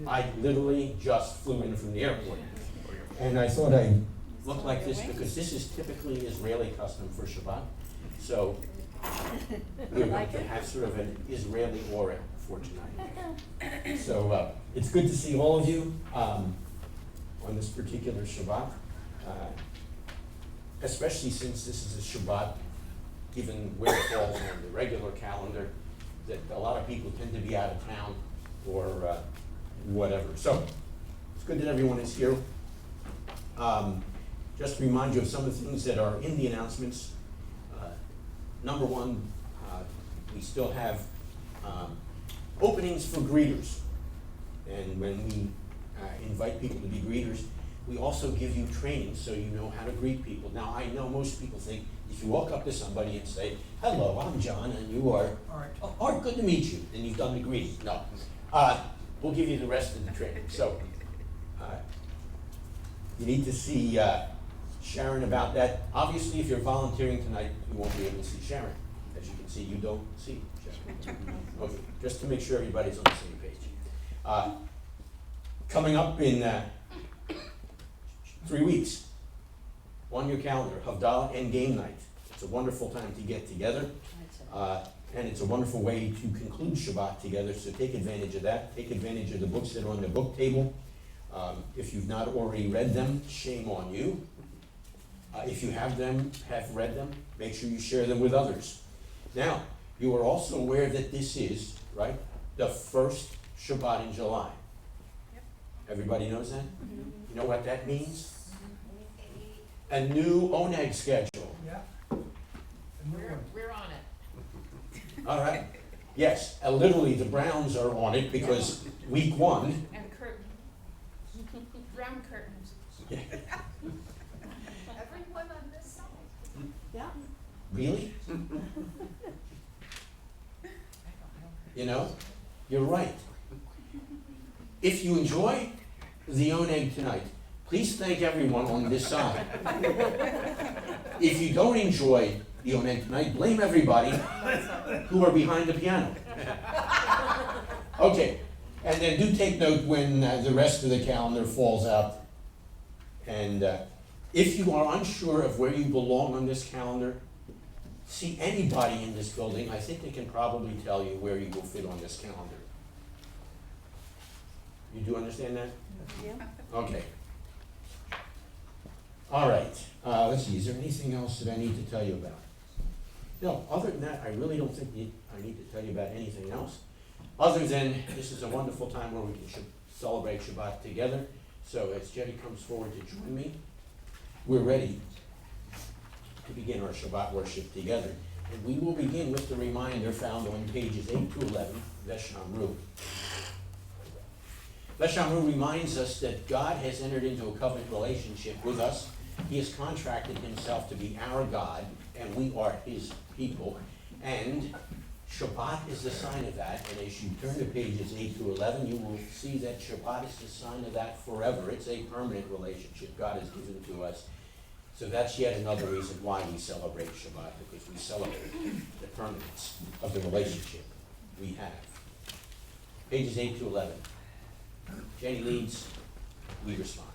I literally just flew in from the airport. And I thought I'd look like this because this is typically Israeli custom for Shabbat. So we're going to have sort of an Israeli aura for tonight. So it's good to see all of you on this particular Shabbat, especially since this is a Shabbat, given where it falls on the regular calendar, that a lot of people tend to be out of town or whatever. So it's good that everyone is here. Just to remind you of some of the things that are in the announcements. Number one, we still have openings for greeters. And when we invite people to be greeters, we also give you training so you know how to greet people. Now, I know most people think if you walk up to somebody and say, "Hello, I'm John, and you are Art, good to meet you," then you've done the greeting. No. We'll give you the rest of the training. So, you need to see Sharon about that. Obviously, if you're volunteering tonight, you won't be able to see Sharon. As you can see, you don't see Sharon. Okay, just to make sure everybody's on the same page. Coming up in 3 weeks, on your calendar, Havdalah and game night. It's a wonderful time to get together, and it's a wonderful way to conclude Shabbat together, so take advantage of that. Take advantage of the books that are on the book table. If you've not already read them, shame on you. If you have read them, make sure you share them with others. Now, you are also aware that this is, right, the first Shabbat in July. Yep. Everybody knows that? Mm-hmm. You know what that means? A new oneg schedule. Yeah. We're on it. All right. Yes, literally the Browns are on it because week 1. And curtains. Brown curtains. Yeah. Everyone on this side. Yeah. Really? You know, you're right. If you enjoy the oneg tonight, please thank everyone on this side. If you don't enjoy the oneg tonight, blame everybody who are behind the piano. Okay, and then do take note when the rest of the calendar falls out. And if you are unsure of where you belong on this calendar, see anybody in this building. I think they can probably tell you where you will fit on this calendar. You do understand that? Yeah. Okay. All right. Let's see. Is there anything else that I need to tell you about? No. Other than that, I really don't think I need to tell you about anything else. Other than this is a wonderful time where we can celebrate Shabbat together. So as Jetty comes forward to join me, we're ready to begin our Shabbat worship together. And we will begin with the reminder found on pages 8 to 11, Veshamru. Veshamru reminds us that God has entered into a covenant relationship with us. He has contracted himself to be our God, and we are his people. And Shabbat is the sign of that. And as you turn to pages 8 to 11, you will see that Shabbat is the sign of that forever. It's a permanent relationship God has given to us. So that's yet another reason why we celebrate Shabbat, because we celebrate the permanence of the relationship we have. Pages 8 to 11. Jenny leads, we respond.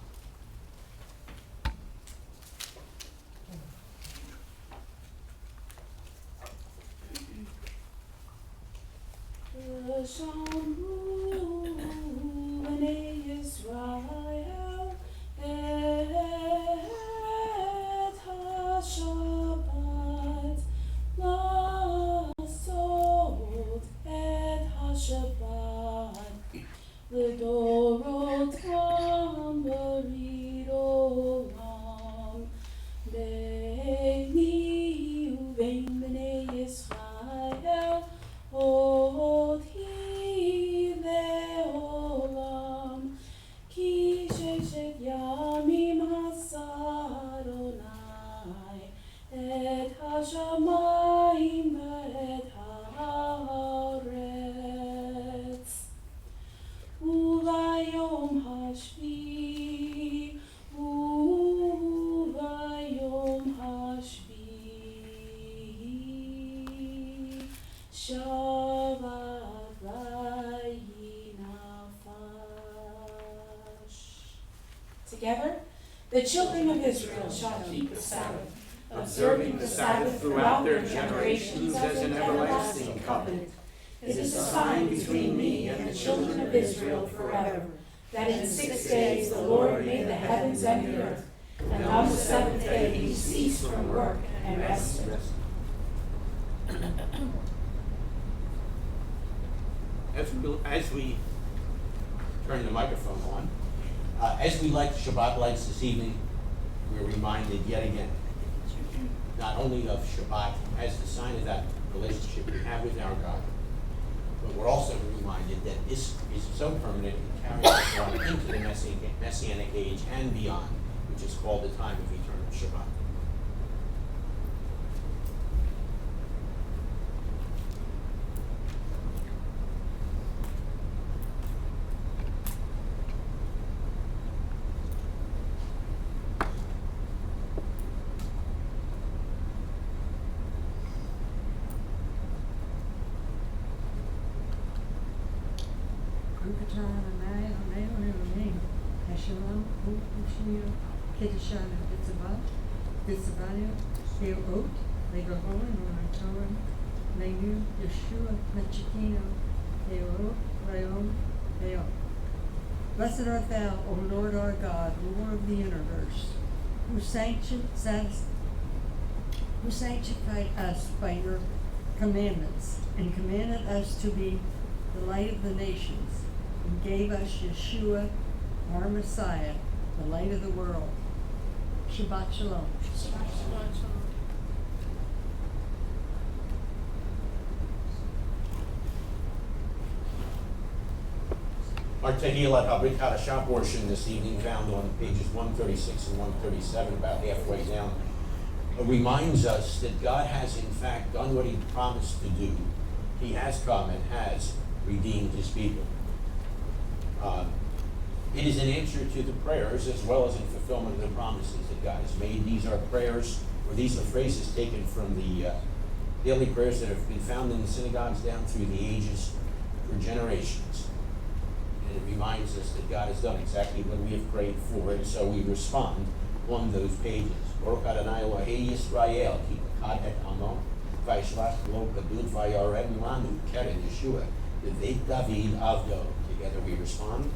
together. The children of Israel shall keep the Sabbath, observing the Sabbath throughout their generations as an everlasting covenant. It is a sign between me and the children of Israel forever, that in 6 days the Lord made the heavens and the earth, and on the seventh day he ceased from work and rested. As we turn the microphone on, as we light Shabbat lights this evening, we're reminded yet again, not only of Shabbat as the sign of that relationship we have with our God, but we're also reminded that this is so permanent and carries us on into the Messianic age and beyond, which is called the time of eternal Shabbat. Blessed art thou, O Lord our God, Lord of the universe, who sanctified us by your commandments, and commanded us to be the light of the nations, and gave us Yeshua, our Messiah, the light of the world. Shabbat Shalom. Shabbat shalom. Our Tehillah Ohr Chadash portion this evening, found on pages 136 and 137, about halfway down, reminds us that God has in fact done what he promised to do. He has come and has redeemed his people. It is an answer to the prayers as well as in fulfillment of the promises that God has made. These are prayers, or these are phrases taken from the daily prayers that have been found in the synagogues down through the ages for generations. And it reminds us that God has done exactly what we have prayed for, and so we respond on those pages. Baruch Adonai Elohei Yisrael, ki pakad et amo, vayishlach lo gadud vayarem lanu, keren Yeshua, v'veit David avdo. Together we respond.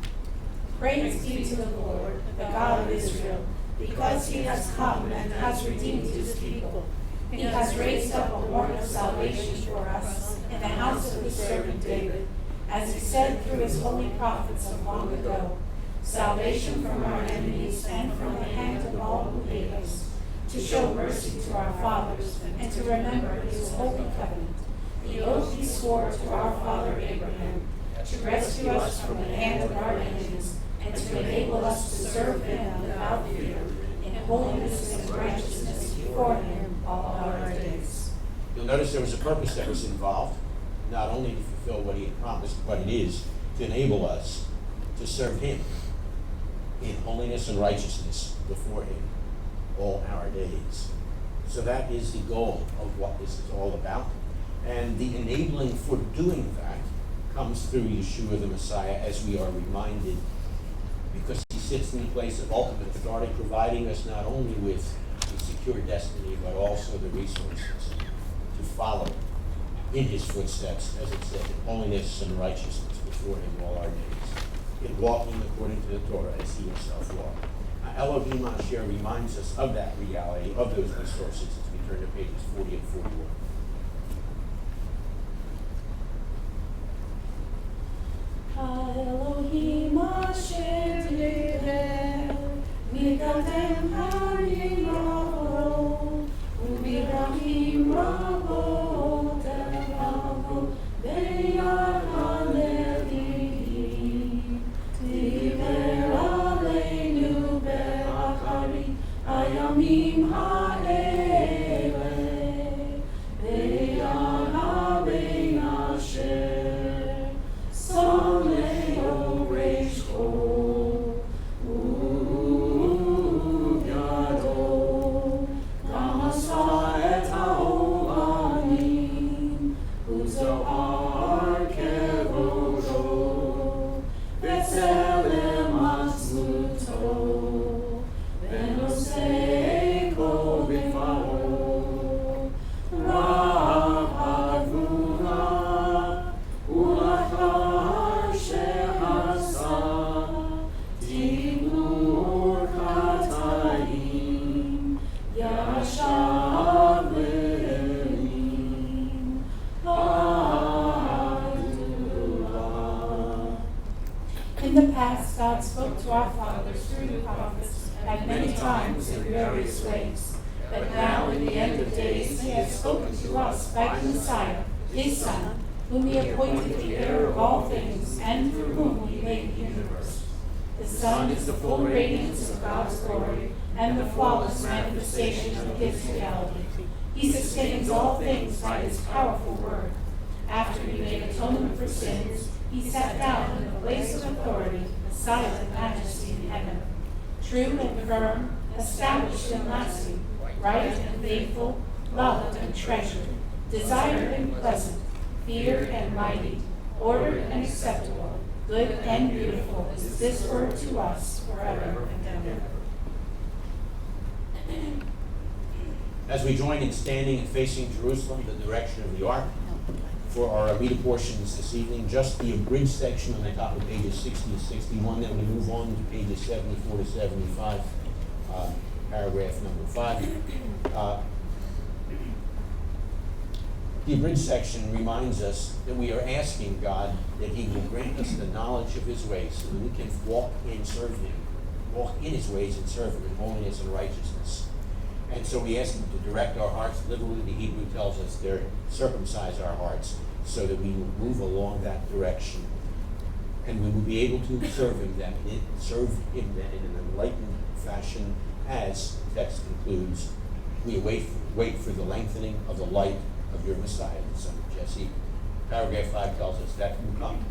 Praise be to the Lord, the God of Israel, because he has come and has redeemed his people. He has raised up a horn of salvation for us in the house of his servant David, as he said through his holy prophets of long ago, salvation from our enemies and from the hand of all who hate us, to show mercy to our fathers and to remember his holy covenant, the oath he swore to our father Abraham, to rescue us from the hand of our enemies and to enable us to serve him without fear, in holiness and righteousness before him all our days. You'll notice there was a purpose that was involved, not only to fulfill what he had promised, but it is to enable us to serve him in holiness and righteousness before him all our days. So that is the goal of what this is all about. And the enabling for doing that comes through Yeshua the Messiah, as we are reminded, because he sits in the place of ultimate authority, providing us not only with a secure destiny, but also the resources to follow in his footsteps, as it said, in holiness and righteousness before him all our days, in walking according to the Torah as he himself walked. Elohim Asher reminds us of that reality, of those resources, as we turn to pages 40 and 41. Elohim Asher Direh, Migatem Harim Ravo, Ubirahim Ravo, Teravo, Beyar Halevi, Tiber Aleinu Be'achari, Ayamim Ha'ele, Beyar Habein Asher, Soleo Reish Ho, In the past, God spoke to our fathers through the prophets at many times in various ways. But now, in the end of days, he has spoken to us by the Messiah, his Son, whom he appointed the heir of all things, and through whom he made the universe. The Son is the full radiance of God's glory, and the flawless manifestation of his reality. He sustains all things by his powerful word. After he made atonement for sins, he sat down in the place of authority, silent majesty in heaven. True and firm, established and lasting, right and faithful, loved and treasured, desired and pleasant, feared and mighty, ordered and acceptable, good and beautiful is this word to us forever and ever. As we join in standing and facing Jerusalem, the direction of the ark, for our reader portions this evening, just the abridged section on the top of pages 60 to 61, then we move on to pages 74 to 75, paragraph number 5. The abridged section reminds us that we are asking God that he will grant us the knowledge of his ways so that we can walk and serve him, walk in his ways and serve him in holiness and righteousness. And so we ask him to direct our hearts. Literally, the Hebrew tells us there, circumcise our hearts so that we will move along that direction. And we will be able to serve him then in an enlightened fashion as the text concludes. We wait for the lengthening of the light of your Messiah, the son of Jesse. Paragraph 5 tells us that will come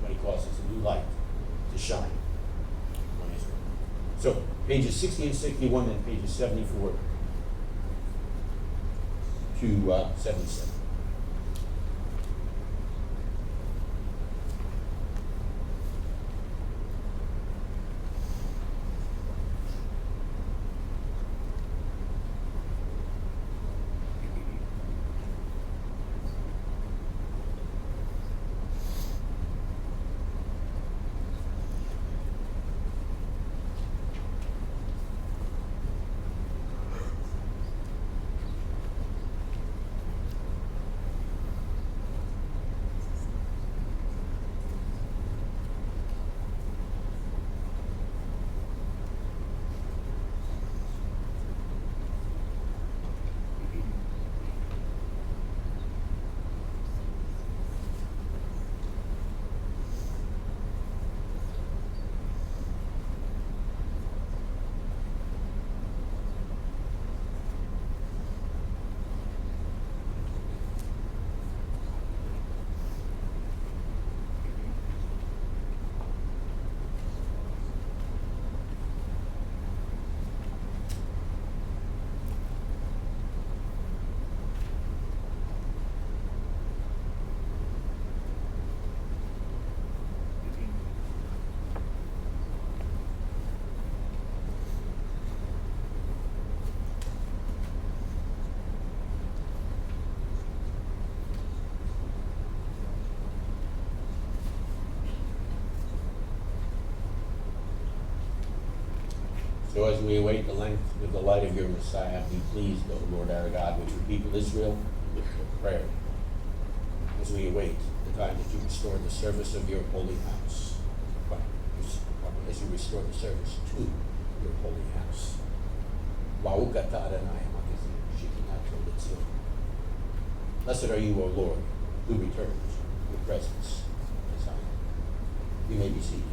when he causes a new light to shine on Israel. So, pages 60 and 61 and pages 74 to 77. So as we await the length of the light of your Messiah, be pleased, O Lord our God, with your people Israel, with your prayer. As we await the time that you restore the service of your holy house. As you restore the service to your holy house. Blessed are you, O Lord, who returns your presence in Zion. You may be seated.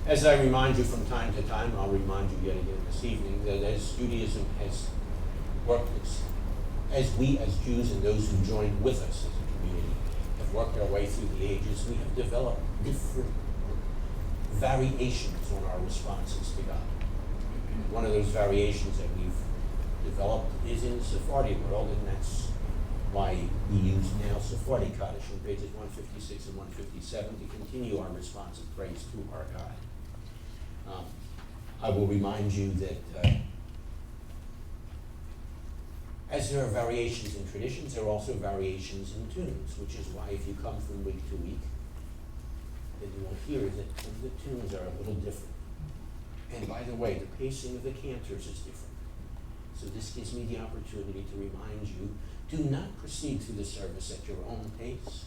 As I remind you from time to time, I'll remind you yet again this evening, that as Judaism has worked its, as we as Jews and those who joined with us as a community have worked our way through the ages, we have developed different variations on our responses to God. One of those variations that we've developed is in the Sephardi world, and that's why we use now Sephardi Kaddish on pages 156 and 157 to continue our response of praise to our God. I will remind you that as there are variations in traditions, there are also variations in tunes, which is why if you come from week to week, then you will hear that the tunes are a little different. And by the way, the pacing of the cantors is different. So this gives me the opportunity to remind you Do not proceed through the service at your own pace.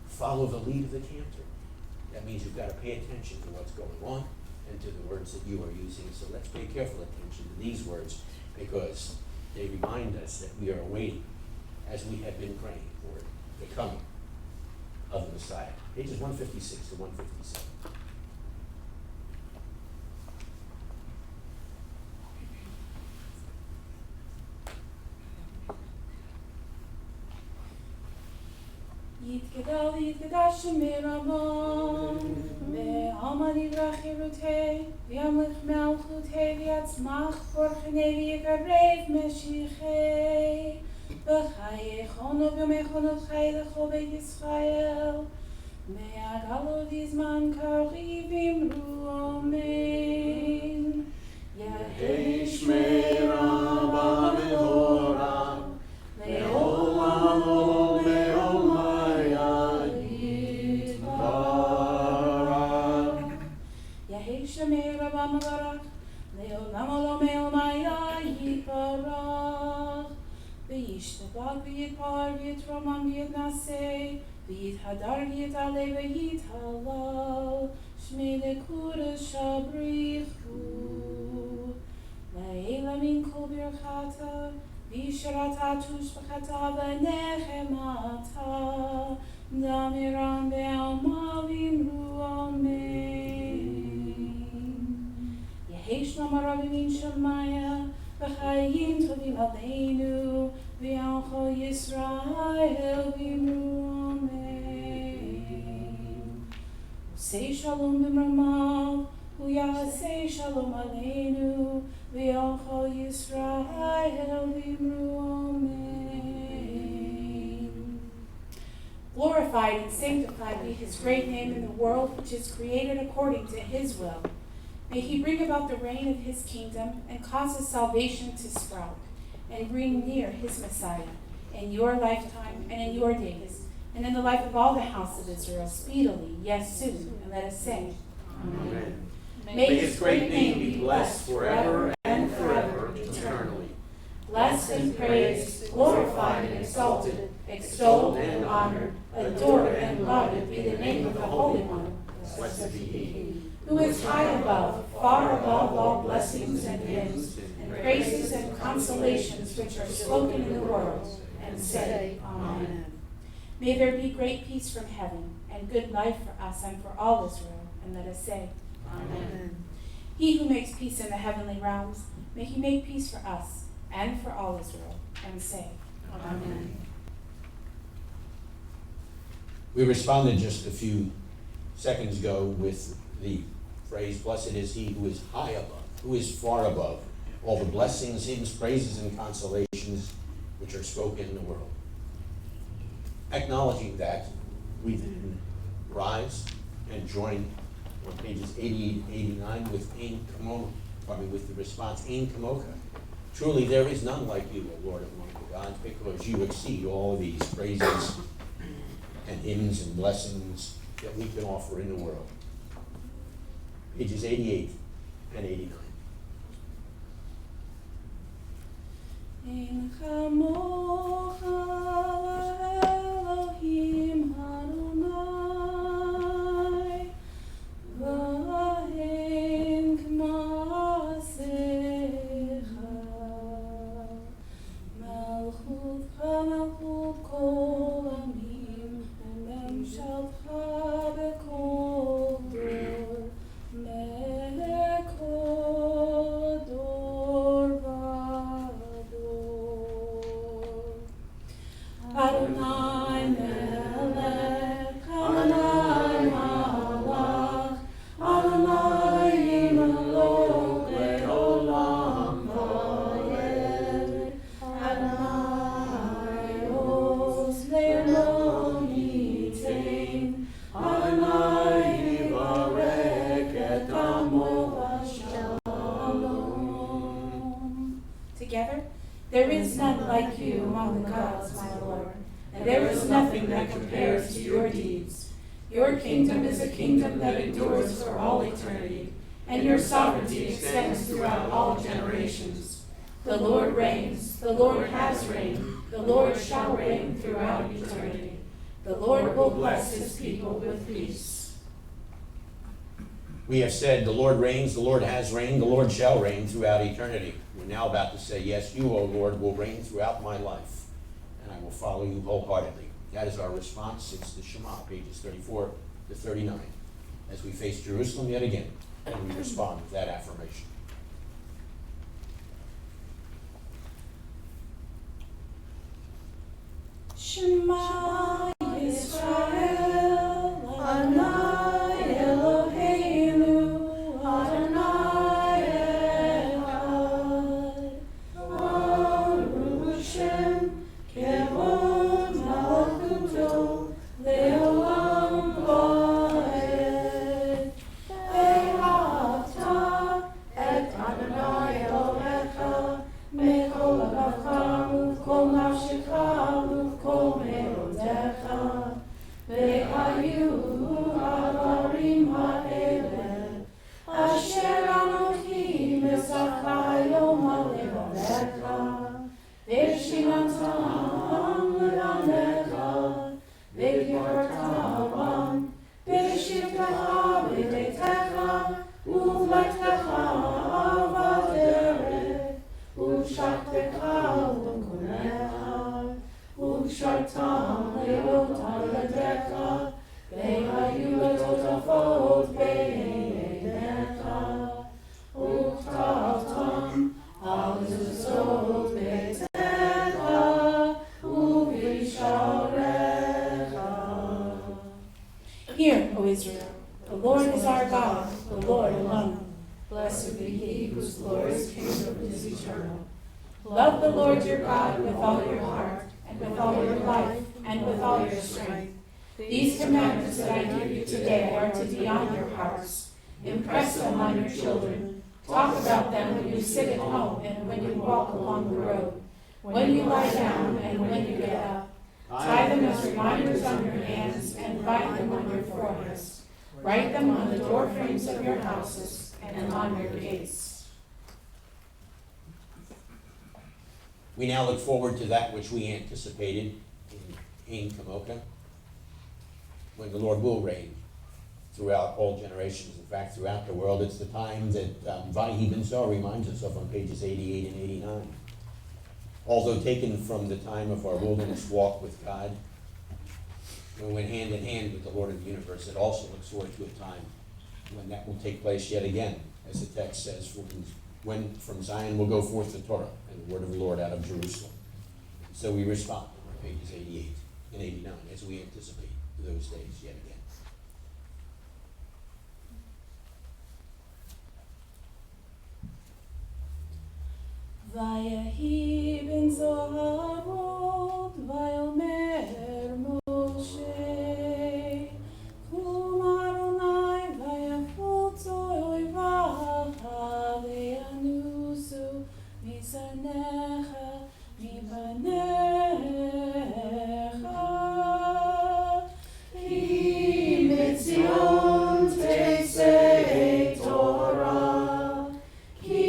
Follow the lead of the cantor. That means you've got to pay attention to what's going on and to the words that you are using. So let's pay careful attention to these words because they remind us that we are awaiting, as we have been praying for the coming of the Messiah. Pages 156 to 157. יתגדל ויתקדש מרמון, בעלמא יברח חירותי, וימלך מלכותי, ויצמח ברכני ויקרב משיחי, בחייכון וביומייכון עוד חי לכל בית ישראל, מהגלות זמן קריב אמרו אמן. יהי שמי רבא ודבורה, לעולם עולם שמי רבא מברך, לעולם עולם אלמיה יתברך. וישתבח ויתפאר ויתרומם ויתנשא, ויתהדר ויתעלה ויתהלל, שמי לקודש בריחו. לעילה מן כל ברכתה, וישרתה תושבחתה ונחמתה, דמירם בעלמא ואמרו אמן. יהי שלום הרב מן שמיה, וחיים טובים עלינו, ועל כל ישראל ואמרו אמן. עושה שלום במרומיו, הוא יעשה שלום עלינו, ועל כל ישראל ואמרו אמן. Glorified and sanctified be his great name in the world which is created according to his will. May he bring about the reign of his kingdom and cause his salvation to sprout and bring near his Messiah in your lifetime and in your days and in the life of all the house of Israel speedily, yes, soon, and let us say, Amen. May his great name be blessed forever and forever eternally. Blessed and praised, glorified and exalted, extolled and honored, adored and lauded be the name of the Holy One. Blessed be he, who is high above, far above all blessings and hymns, and praises and consolations which are spoken in the world, and say, Amen. May there be great peace from heaven, and good life for us and for all Israel, and let us say, Amen. He who makes peace in the heavenly realms, may he make peace for us and for all Israel, and say, Amen. We responded just a few seconds ago with the phrase, blessed is he who is high above, who is far above all the blessings, hymns, praises, and consolations which are spoken in the world. Acknowledging that, we then rise and join on pages 88 and 89 with with the response, Ein Kamocha. Truly there is none like you, O Lord among the gods, because you exceed all these praises and hymns and blessings that we can offer in the world. Pages 88 and 89. Ein kamocha Elohim Adonai, v'ein k'maasecha, melchutcha melchut kol amim, v'memshalcha b'kol dor, melekot dor v'ador. Adonai melech, Adonai malach, Adonai melech le'olam va'ed, Adonai oz le'lo yitain, Adonai yivarek et amo v'shalom. Together, there is none like you among the gods, my Lord, and there is nothing that compares to your deeds. Your kingdom is a kingdom that endures for all eternity, and your sovereignty extends throughout all generations. The Lord reigns, the Lord has reigned, The Lord shall reign throughout eternity. The Lord will bless his people with peace. We have said, the Lord reigns, the Lord has reigned, the Lord shall reign throughout eternity. We're now about to say, yes, you, O Lord, will reign throughout my life, and I will follow you wholeheartedly. That is our response. It's the Shema, pages 34 to 39. As we face Jerusalem yet again, and we respond with that affirmation. Shema Yisrael, Adonai Eloheinu, Adonai Echad. Baruch Shem, Kevod Malakuto, Leolam Vaed. Beha'alotecha et Adonai Elohecha, Mechol lavavcha u'kol nafshecha u'kol me'odecha. Ve'hayu ha'dvarim ha'ele, asher anochi mesacha yom ha'levavecha. Ve'shinantam levanecha, ve'kivartam, ve'shivtecha b'beitecha, u'v'lechtecha b'derech, u'shachtecha u'konecha, u'shartam le'ot ha'yadecha, ve'hayu letotafot be'einecha, u'chtavtam al mezuzot beitecha, u'v'yisharecha. Hear, O Israel, the Lord is our God, the Lord alone. Blessed be he whose glorious kingdom is eternal. Love the Lord your God with all your heart, and with all your life, and with all your strength. These commandments that I give you today are to be on your hearts. Impress them on your children. Talk about them when you sit at home and when you walk along the road, when you lie down and when you get up. Tie them as reminders on your hands and bind them on your foreheads. Write them on the doorframes of your houses and on your gates. We now look forward to that which we anticipated in Kamoka, when the Lord will reign throughout all generations, in fact, throughout the world. It's the time that Vahi Ben Zor reminds us of on pages 88 and 89. Although taken from the time of our wilderness walk with God, when we went hand in hand with the Lord of the universe, it also looks forward to a time when that will take place yet again, as the text says, when from Zion will go forth the Torah and the word of the Lord out of Jerusalem. So we respond on pages 88 and 89 as we anticipate those days yet again. Vayehi ben Zoharot, vayomer Moshe, Kum Adonai vayafutzu oivacha, veyanusu misanecha, mibanecha. Ki metzion teisei Torah, Ki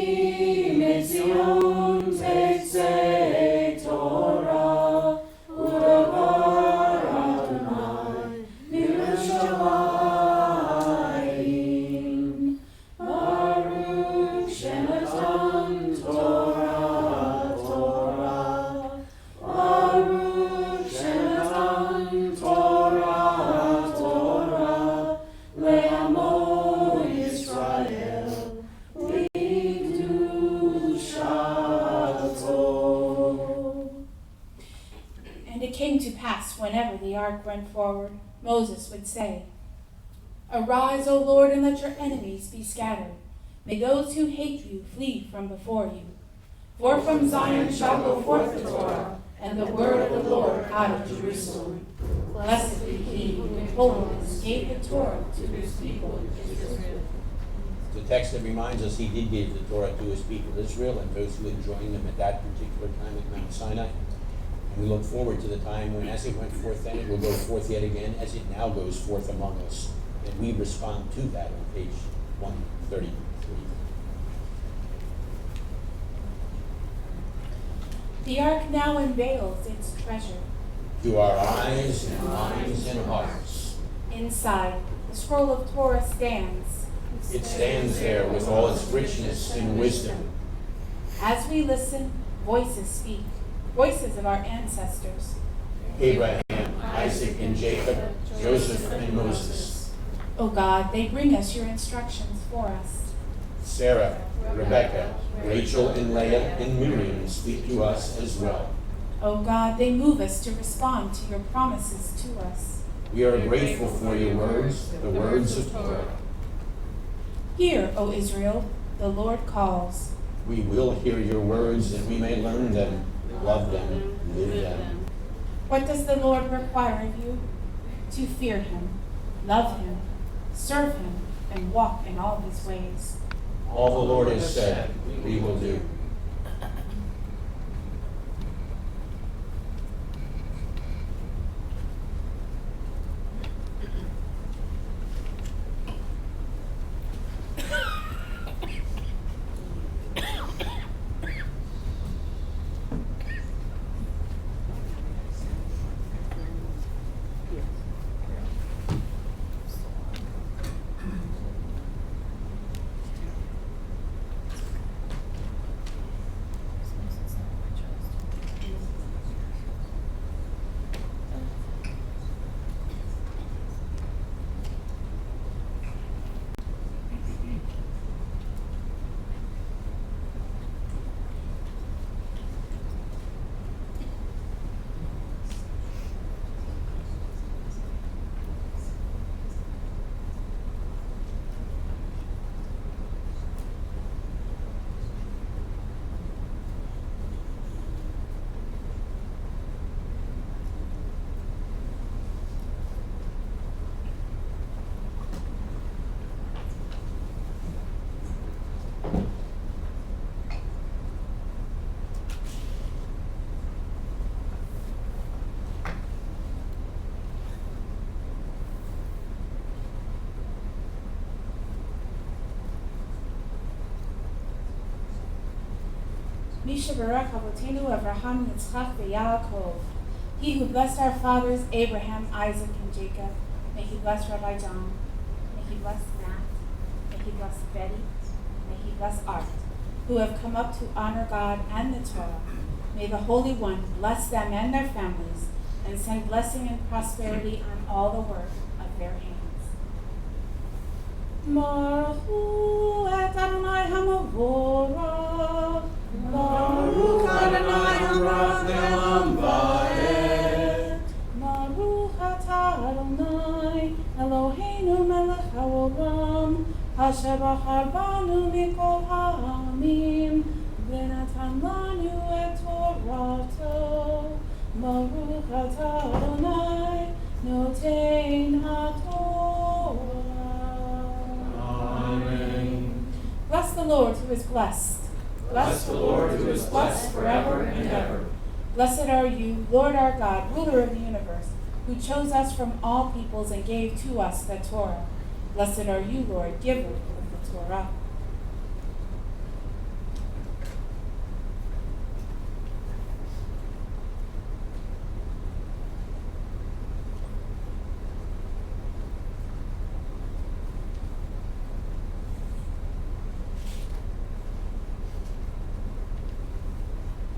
metzion teisei Torah, udavar Adonai mirushalayim. Baruch shenatan Torah, Torah. Baruch shenatan Torah, Torah. Le'amo Yisrael, And it came to pass, whenever the ark went forward, Moses would say, Arise, O Lord, and let your enemies be scattered. May those who hate you flee from before you. For from Zion shall go forth the Torah, and the word of the Lord out of Jerusalem. Blessed be he who in holiness gave the Torah to his people Israel. The text that reminds us he did give the Torah to his people Israel and those who had joined them at that particular time at Mount Sinai. And we look forward to the time when, as it went forth then, it will go forth yet again, as it now goes forth among us. And we respond to that on page 133. The ark now unveils its treasure. To our eyes and minds and hearts. Inside, the scroll of Torah stands. It stands there with all its richness and wisdom. As we listen, voices speak, voices of our ancestors. Abraham, Isaac, and Jacob, Joseph, and Moses. O God, they bring us your instructions for us. Sarah, Rebecca, Rachel, and Leah, and Miriam speak to us as well. O God, they move us to respond to your promises to us. We are grateful for your words, the words of Torah. Hear, O Israel, the Lord calls. We will hear your words, that we may learn them, love them, live them. What does the Lord require of you? To fear him, love him, serve him, and walk in all his ways. All the Lord has said, we will do. Misha Barak Avotenu Avraham Yitzchak veYaakov. He who blessed our fathers Abraham, Isaac, and Jacob. May he bless Rabbi John. May he bless Nat. May he bless Betty. May he bless Art, who have come up to honor God and the Torah. May the Holy One bless them and their families, and send blessing and prosperity on all the work of their hands. Baruch et Adonai HaMavorach. Baruch Adonai HaMavorach Le'olam Va'ed. Baruch atah Adonai Eloheinu melech haolam, asher bachar banu mikol ha'amim, v'natan lanu et Torato. Baruch atah Adonai noten haTorah. Amen. Bless the Lord who is blessed. Bless the Lord who is blessed forever and ever. Blessed are you, Lord our God, ruler of the universe, who chose us from all peoples and gave to us the Torah. Blessed are you, Lord, giver of the Torah.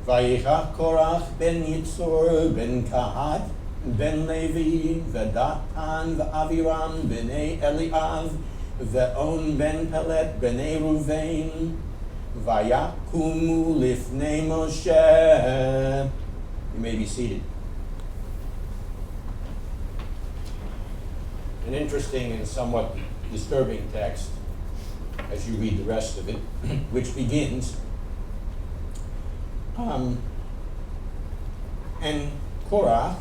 Vayichach Korach ben Yitzor ben Kahat ben Levi v'Datan v'Aviram b'nei Eliav v'On ben Pelet b'nei Ruvain vayakumu lifnei Moshe. You may be seated. An interesting and somewhat disturbing text as you read the rest of it, which begins and Korah,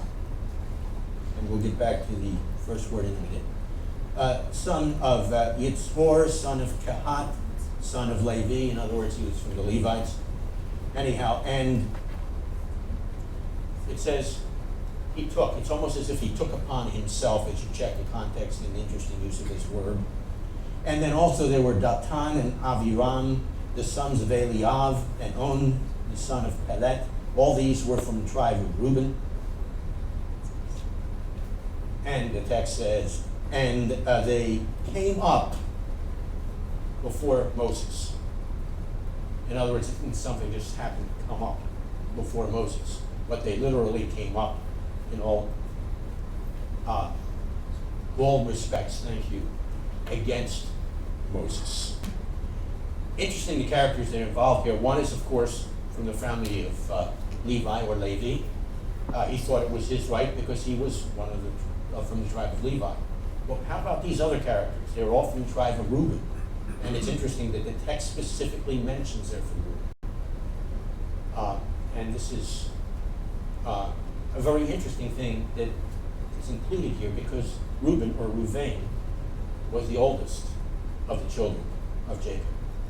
and we'll get back to the first word in a minute, son of Yitzhor, son of Kahat, son of Levi. In other words, he was from the Levites. Anyhow, and it says he took. It's almost as if he took upon himself, as you check the context and the interesting use of this word. And then also there were Datan and Aviram, the sons of Eliav, and On, the son of Pelet, All these were from the tribe of Reuben. And the text says, and they came up before Moses. In other words, it didn't something just happened to come up before Moses, but they literally came up in all respects, thank you, against Moses. Interesting, the characters that are involved here. One is, of course, from the family of Levi or Levi. He thought it was his right because he was one of the from the tribe of Levi. Well, how about these other characters? They're all from the tribe of Reuben. And it's interesting that the text specifically mentions they're from Reuben. And this is a very interesting thing that is included here because Reuben, or Ruvain, was the oldest of the children of Jacob.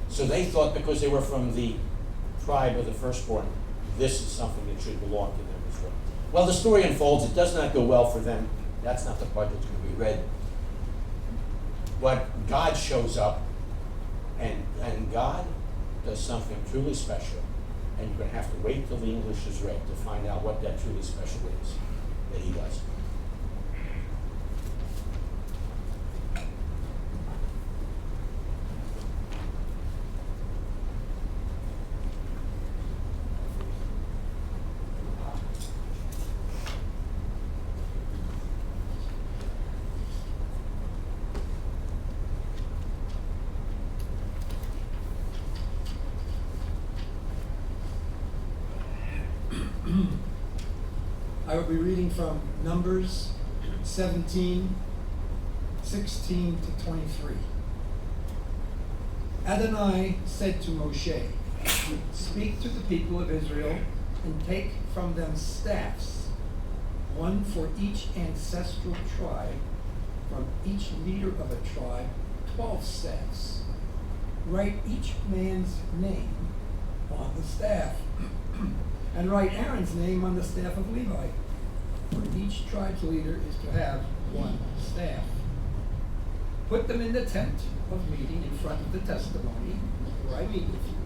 So they thought because they were from the tribe of the firstborn, this is something that should belong to them as well. Well, the story unfolds. It does not go well for them. That's not the part that's going to be read. But God shows up, and God does something truly special. And you're going to have to wait till the English is read to find out what that truly special is that he does. I will be reading from Numbers 17, 16 to 23. Adonai said to Moshe, "Speak to the people of Israel and take from them staffs, one for each ancestral tribe, from each leader of a tribe, 12 staffs. Write each man's name on the staff, and write Aaron's name on the staff of Levi. For each tribe's leader is to have one staff. Put them in the tent of meeting in front of the testimony where I meet with you.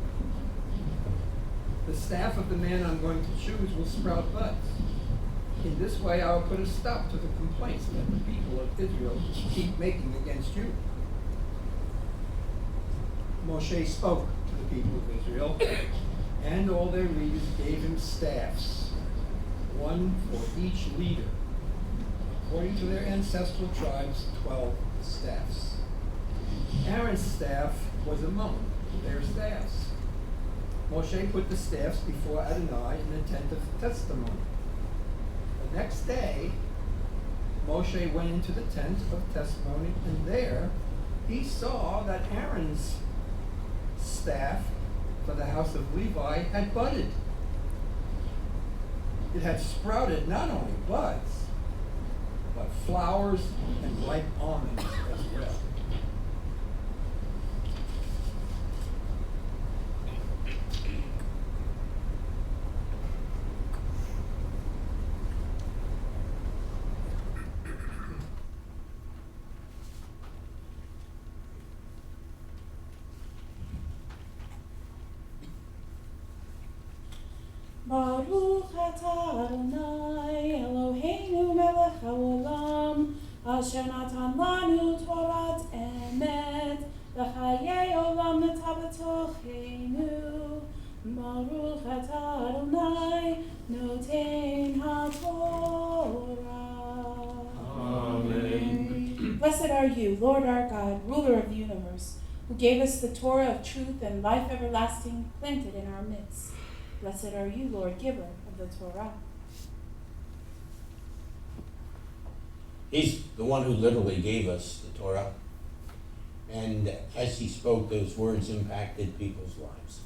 The staff of the man I'm going to choose will sprout buds. In this way I will put a stop to the complaints that the people of Israel keep making against you." Moshe spoke to the people of Israel, and all their leaders gave him staffs, one for each leader. According to their ancestral tribes, 12 staffs. Aaron's staff was among their staffs. Moshe put the staffs before Adonai in the tent of testimony. The next day, Moshe went into the tent of testimony, and there he saw that Aaron's staff for the house of Levi had budded. It had sprouted not only buds, but flowers and ripe almonds as well. Baruch atah Adonai Eloheinu melech haolam asher natan lanu Torat emet v'chayei olam nata b'tocheinu. Baruch atah Adonai noten haTorah. Amen. Blessed are you, Lord our God, ruler of the universe, who gave us the Torah of truth and life everlasting planted in our midst. Blessed are you, Lord, giver of the Torah. He's the one who literally gave us the Torah. And as he spoke, those words impacted people's lives.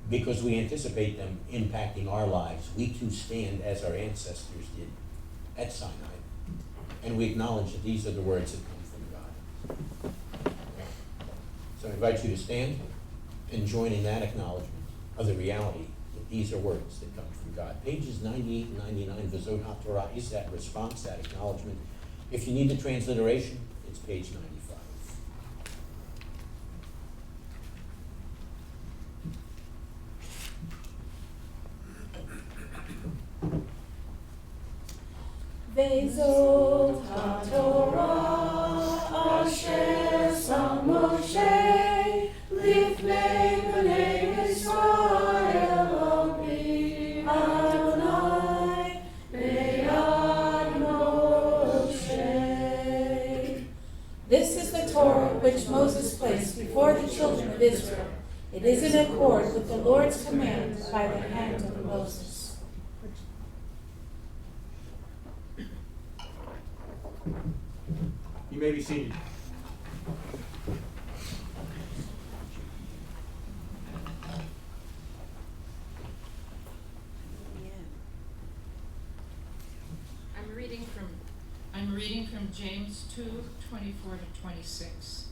Because we anticipate them impacting our lives, we too stand as our ancestors did at Sinai. And we acknowledge that these are the words that come from God. So I invite you to stand and join in that acknowledgement of the reality that these are words that come from God. Pages 98 and 99, V'zot HaTorah, is that response, that acknowledgement. If you need the transliteration, it's page 95. Vezot HaTorah Asher Sam Moshe Lifnei Bnei Yisrael Adonai Be'ad Moshe. This is the Torah which Moses placed before the children of Israel. It is in accord with the Lord's command by the hand of Moses. You may be seated. I'm reading from James 2:24-26.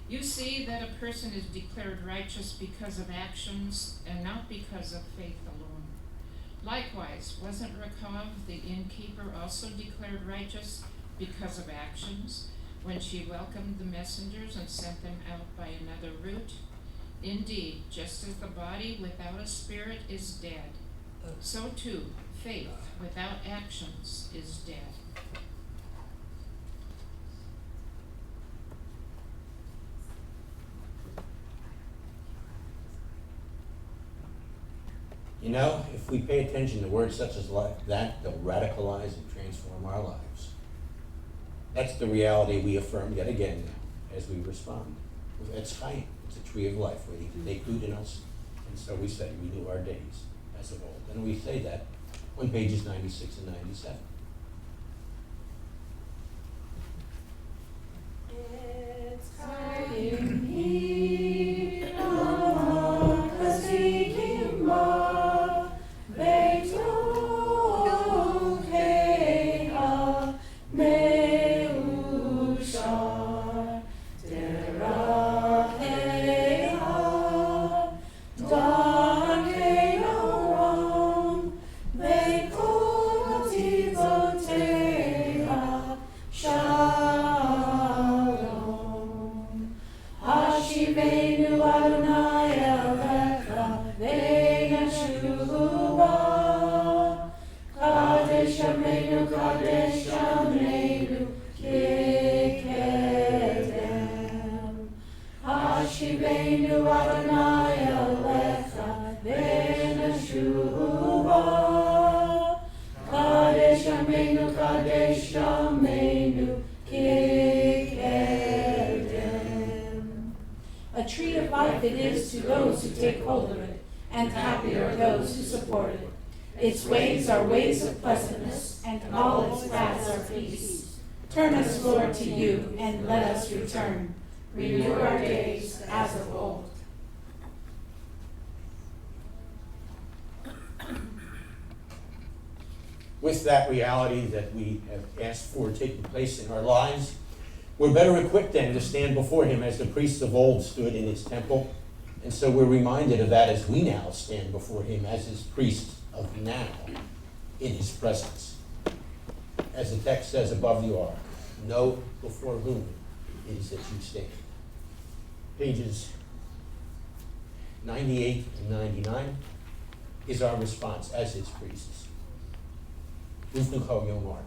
You see that a person is declared righteous because of actions and not because of faith alone. Likewise, wasn't Rachav the innkeeper also declared righteous because of actions when she welcomed the messengers and sent them out by another route? Indeed, just as the body without a spirit is dead, so too faith without actions is dead. You know, if we pay attention to words such as that, they'll radicalize and transform our lives. That's the reality we affirm yet again now as we respond. It's Chaim. It's a tree of life waiting to take root in us. And so we say, renew our days as of old. And we say that on pages 96 and 97. It's Chaim here, Chazikim ba, Beha'alotecha, Meushar, Derachecha, Darkei Oram, Ve'kol Tivoteicha, Shalom. Hashivenu Adonai Elecha, Ve'yashuvu ba, Kadesh Yameinu, Kadesh Yameinu, K'kedem. Hashivenu Adonai Elecha, Ve'yashuvu ba, Kadesh Yameinu, Kadesh Yameinu, K'kedem. A tree of life it is to those who take hold of it, and happy are those who support it. Its ways are ways of pleasantness, and all its paths are peace. Turn us, Lord, to you, and let us return. Renew our days as of old. With that reality that we have asked for taking place in our lives, we're better equipped then to stand before him as the priests of old stood in his temple. And so we're reminded of that as we now stand before him as his priests of now in his presence. As the text says above the ark, know before whom it is that you stand. Pages 98 and 99 is our response as his priests. Uvnucho Yomar.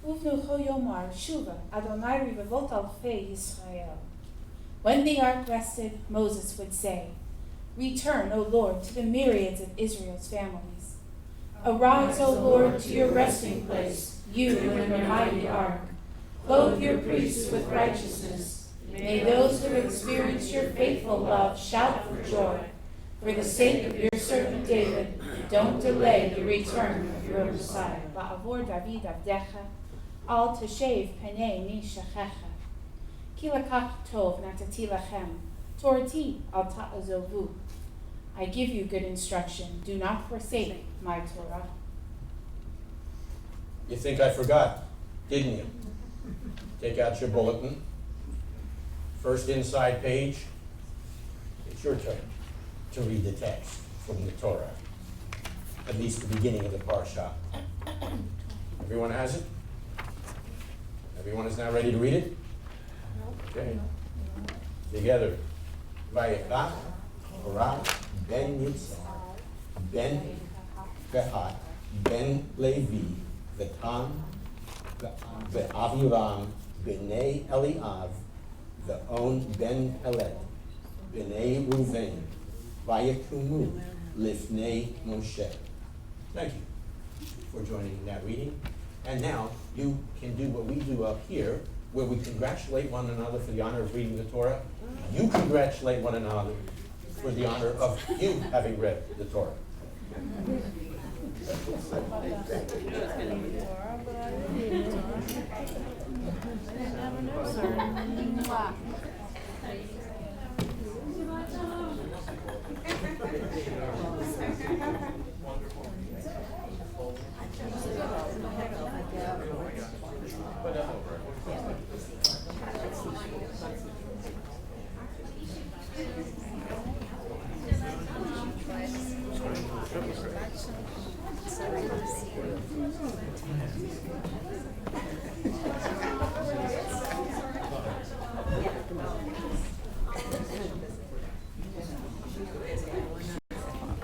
Uvnucho Yomar, Shuva, Adonai Rivavot Alfei Yisrael. When the ark rested, Moses would say, Return, O Lord, to the myriads of Israel's families. Arise, O Lord, to your resting place, you and your mighty ark. Clothe your priests with righteousness. May those who experience your faithful love shout for joy. For the sake of your servant David, don't delay the return of your Messiah. Ba'avor David avdecha, al teshev penei mi shachecha. Ki lakach tov natati lachem, torati al ta'azovu. I give you good instruction. Do not forsake my Torah. You think I forgot, didn't you? Take out your bulletin. First inside page. It's your turn to read the text from the Torah, at least the beginning of the parsha. Everyone has it? Everyone is now ready to read it? Okay. Together. Vayikach Korah ben Yitzhak ben Vehat, Ben Levi, Vetan, Ve'aviram, B'nai Eliav, Ve'on Ben Peled, B'nai Ruvain, Vayikumu, Lifnei Moshe. Thank you for joining in that reading. And now you can do what we do up here, where we congratulate one another for the honor of reading the Torah. You congratulate one another for the honor of you having read the Torah.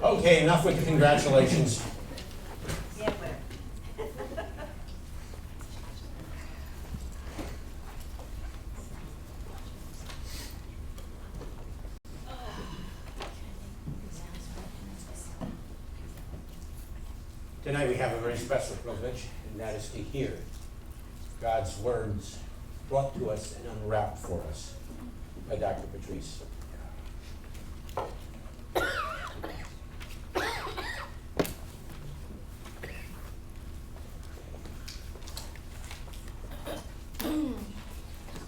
Okay, enough with the congratulations. Tonight we have a very special privilege, and that is to hear God's words brought to us and unwrapped for us by Dr. Patrice.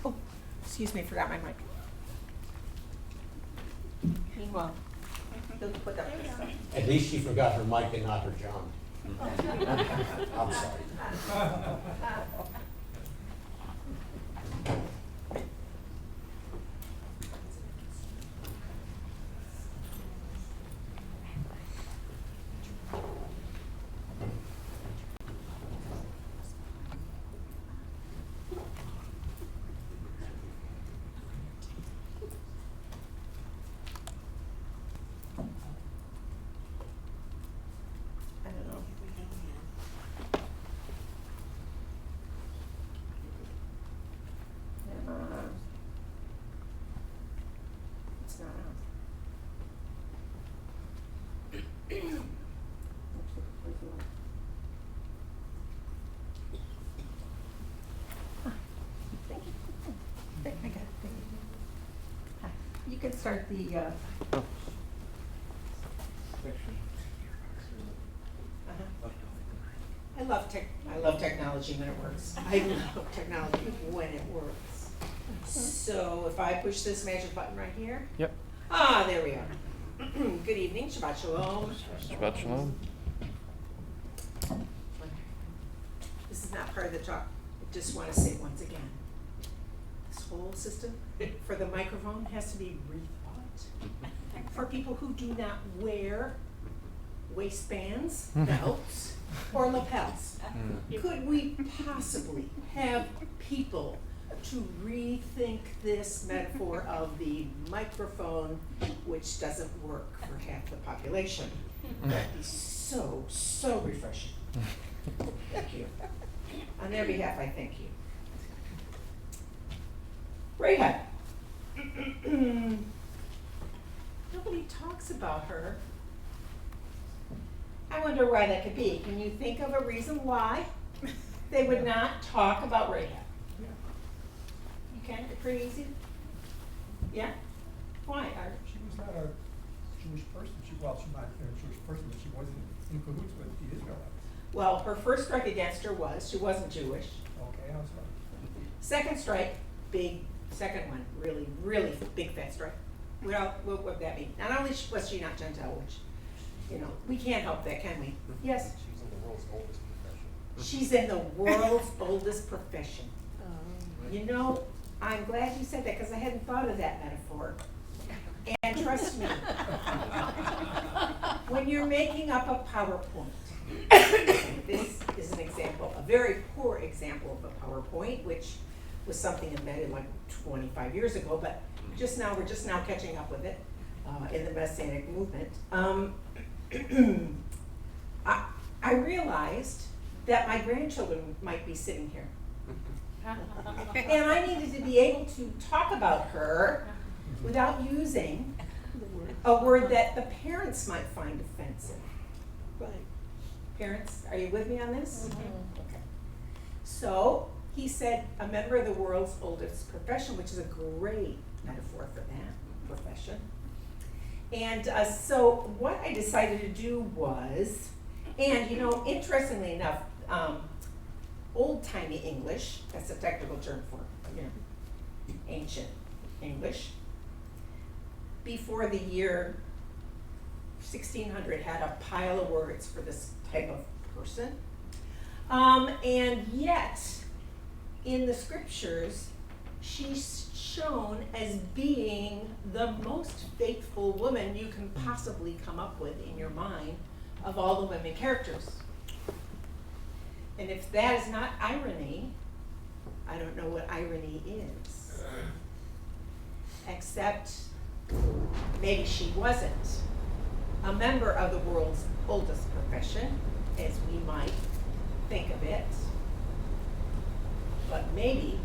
Oh, excuse me, forgot my mic. Meanwhile, you'll put up this stuff. At least she forgot her mic and not her John. I'm sorry. I don't know. It's not on. Thank you. I got it. Thank you. Hi. You can start the, uh-huh. I love technology when it works. I love technology when it works. So if I push this magic button right here. Yep. Ah, there we are. Good evening, Shabbat Shalom. Shabbat Shalom. This is not part of the talk. I just want to say once again, this whole system for the microphone has to be rethought. For people who do not wear waistbands, belts, or lapels. Could we possibly have people to rethink this metaphor of the microphone, which doesn't work for half the population? That'd be so, so refreshing. Thank you. On their behalf, I thank you. Rahab. Nobody talks about her. I wonder why that could be. Can you think of a reason why they would not talk about Rahab? You can? Pretty easy? Yeah? Why, Art? She was not a Jewish person. She's not a Jewish person, but she wasn't in cahoots with the Israelites. Well, her first strike against her was she wasn't Jewish. Okay, how's that? Second strike, second one, really, really big fat strike. What would that mean? Not only was she not Gentile, which, you know, we can't help that, can we? Yes? She's in the world's oldest profession. She's in the world's oldest profession. You know, I'm glad you said that because I hadn't thought of that metaphor. And trust me, when you're making up a PowerPoint, this is an example, a very poor example of a PowerPoint, which was something invented like 25 years ago, but we're just now catching up with it in the Messianic movement. I realized that my grandchildren might be sitting here. And I needed to be able to talk about her without using a word that the parents might find offensive. Right. Parents, are you with me on this? Okay. So he said a member of the world's oldest profession, which is a great metaphor for that profession. And so what I decided to do was, and you know, interestingly enough, old-timey English, that's a technical term for, you know, ancient English, before the year 1600 had a pile of words for this type of person. And yet, in the scriptures, she's shown as being the most faithful woman you can possibly come up with in your mind of all the women characters. And if that is not irony, I don't know what irony is. Except maybe she wasn't a member of the world's oldest profession, as we might think of it. But maybe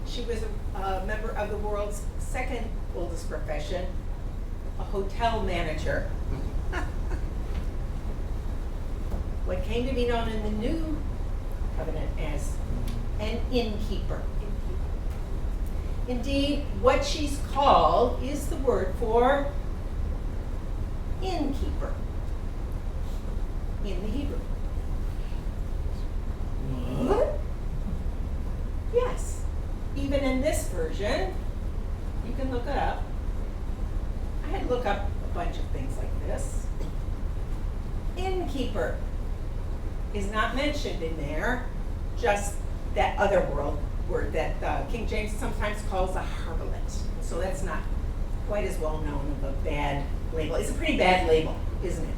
she was a member of the world's second oldest profession, a hotel manager. What came to be known in the New Covenant as an innkeeper. Indeed, what she's called is the word for innkeeper in the Hebrew. What? Yes. Even in this version, you can look it up. I had to look up a bunch of things like this. Innkeeper is not mentioned in there, just that other world word that King James sometimes calls a harlot. So that's not quite as well known of a bad label. It's a pretty bad label, isn't it?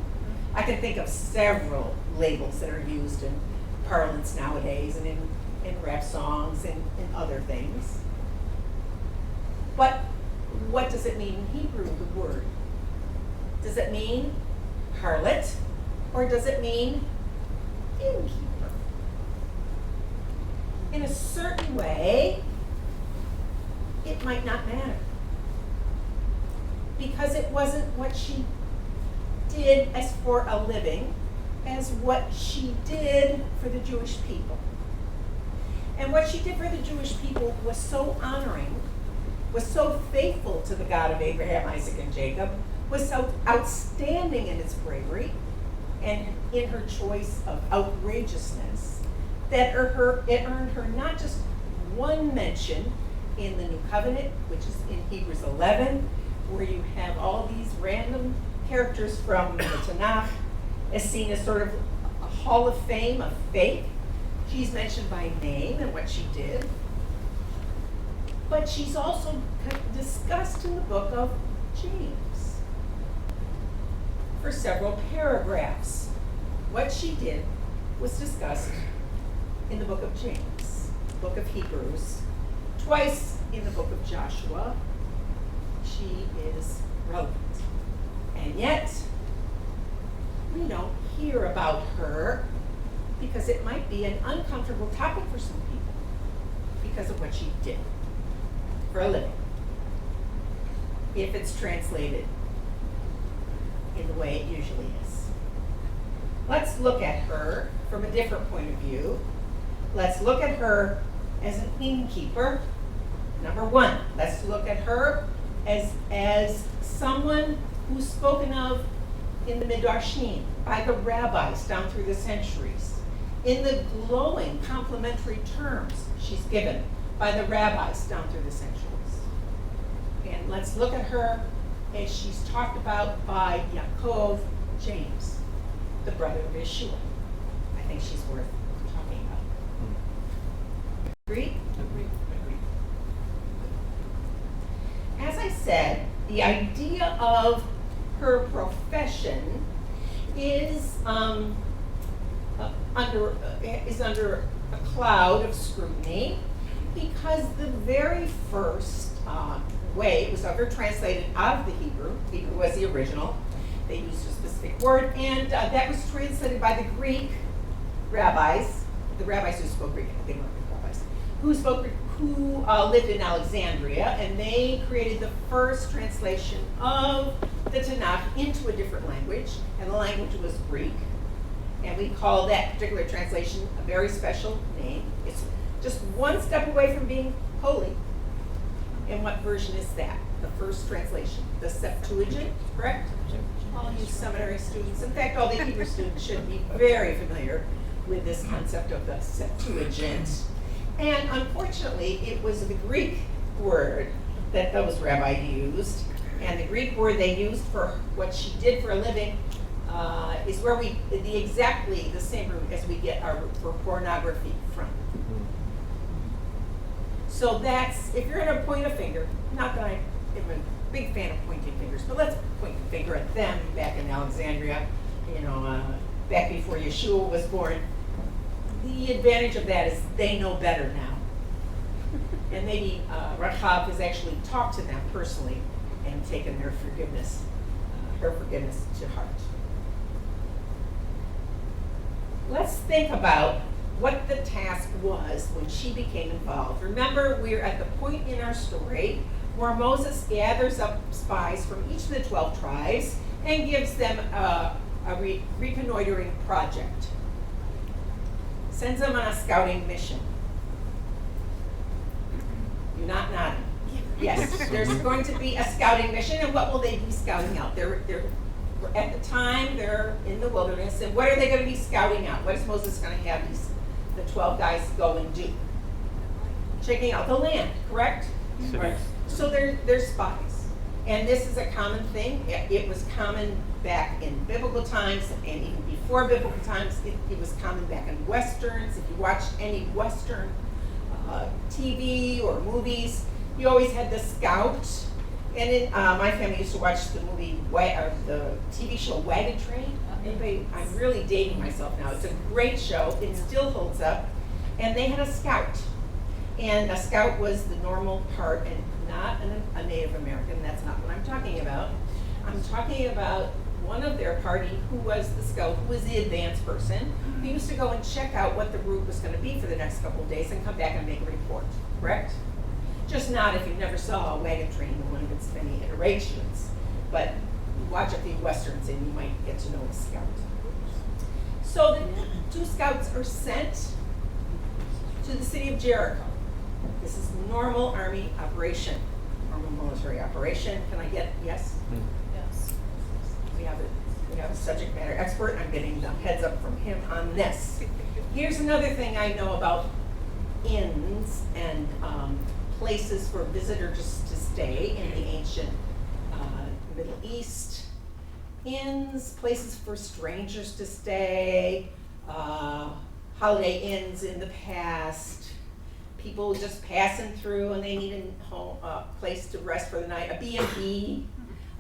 I can think of several labels that are used in parlance nowadays and in rap songs and other things. But what does it mean in Hebrew, the word? Does it mean harlot, or does it mean innkeeper? In a certain way, it might not matter. Because it wasn't what she did as for a living, as what she did for the Jewish people. And what she did for the Jewish people was so honoring, was so faithful to the God of Abraham, Isaac, and Jacob, was so outstanding in its bravery and in her choice of outrageousness, that it earned her not just one mention in the New Covenant, which is in Hebrews 11, where you have all these random characters from the Tanakh as seen as sort of a hall of fame of faith. She's mentioned by name and what she did. But she's also discussed in the book of James for several paragraphs. What she did was discussed in the book of James, book of Hebrews, twice in the book of Joshua. She is relevant. And yet, we don't hear about her because it might be an uncomfortable topic for some people because of what she did for a living, if it's translated in the way it usually is. Let's look at her from a different point of view. Let's look at her as an innkeeper. Number one, let's look at her as someone who's spoken of in the Midrashim by the rabbis down through the centuries, in the glowing complimentary terms she's given by the rabbis down through the centuries. And let's look at her as she's talked about by Yaakov James, the brother of Yeshua. I think she's worth talking about. Agreed? Agreed. As I said, the idea of her profession is under a cloud of scrutiny because the very first way it was ever translated out of the Hebrew was the original, They used a specific word, and that was translated by the Greek rabbis, the rabbis who spoke Greek, I think they weren't Greek rabbis, who spoke Greek, who lived in Alexandria, and they created the first translation of the Tanakh into a different language, and the language was Greek. And we call that particular translation a very special name. It's just one step away from being holy. And what version is that? The first translation, the Septuagint, correct? All you seminary students, in fact, all the Hebrew students should be very familiar with this concept of the Septuagint. And unfortunately, it was the Greek word that those rabbis used. And the Greek word they used for what she did for a living is where exactly the same root as we get our root for pornography from. So that's, if you're gonna point a finger, not that I'm a big fan of pointing fingers, but let's point the finger at them back in Alexandria, back before Yeshua was born. The advantage of that is they know better now. And maybe Rachav has actually talked to them personally and taken their forgiveness, her forgiveness to heart. Let's think about what the task was when she became involved. Remember, we're at the point in our story where Moses gathers up spies from each of the 12 tribes and gives them a reconnoitering project. Sends them on a scouting mission. You're not nodding. Yes, there's going to be a scouting mission, and what will they be scouting out? They're at the time they're in the wilderness, and what are they going to be scouting out? What is Moses going to have the 12 guys go and do? Checking out the land, correct? Right. So they're spies, and this is a common thing. It was common back in biblical times, and even before biblical times, it was common back in westerns. If you watched any western TV or movies, you always had the scout. And in, my family used to watch the the TV show Wagon Train. Anybody? I'm really dating myself now. It's a great show. It still holds up. And they had a scout. And a scout was the normal part, and not a Native American. That's not what I'm talking about. I'm talking about one of their party who was the scout, who was the advanced person, who used to go and check out what the route was going to be for the next couple of days and come back and make a report, correct? Just not if you never saw a wagon train in one of its many iterations, but watch a few westerns and you might get to know a scout. So the 2 scouts are sent to the city of Jericho. This is normal army operation, normal military operation. Can I get yes? Yes. We have a subject matter expert. I'm getting the heads up from him on this. Here's another thing I know about inns and places for visitors to stay in the ancient Middle East. Inns, places for strangers to stay, holiday inns in the past, people just passing through and they need a place to rest for the night, a B&B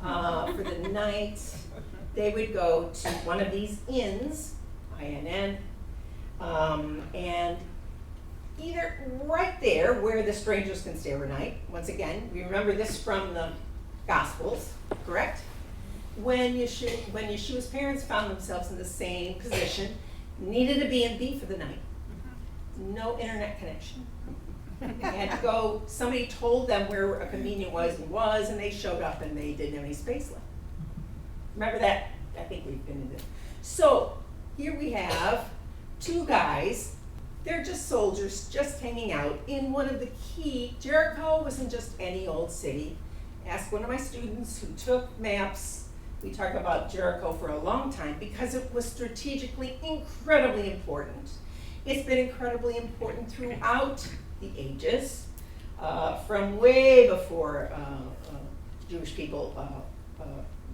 for the night. They would go to one of these inns, INN, and either right there where the strangers can stay overnight. Once again, we remember this from the Gospels, correct? When Yeshua's parents found themselves in the same position, needed a B&B for the night. No internet connection. Had to go, somebody told them where a convenient was, and they showed up and they didn't have any space left. Remember that? I think we've been in this. So here we have 2 guys. They're just soldiers, just hanging out in one of the key. Jericho wasn't just any old city. Ask one of my students who took maps. We talk about Jericho for a long time because it was strategically incredibly important. It's been incredibly important throughout the ages, from way before Jewish people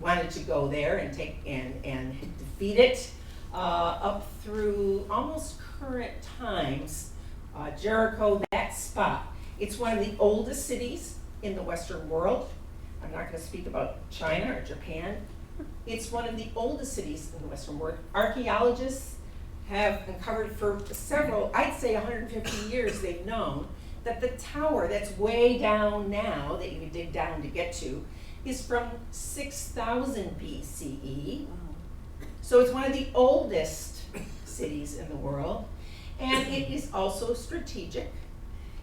wanted to go there and take and defeat it, up through almost current times. Jericho, that spot, it's one of the oldest cities in the Western world. I'm not going to speak about China or Japan. It's one of the oldest cities in the Western world. Archaeologists have uncovered for several, I'd say 150 years, they've known that the tower that's way down now, that you can dig down to get to, is from 6000 BCE. So it's one of the oldest cities in the world. And it is also strategic.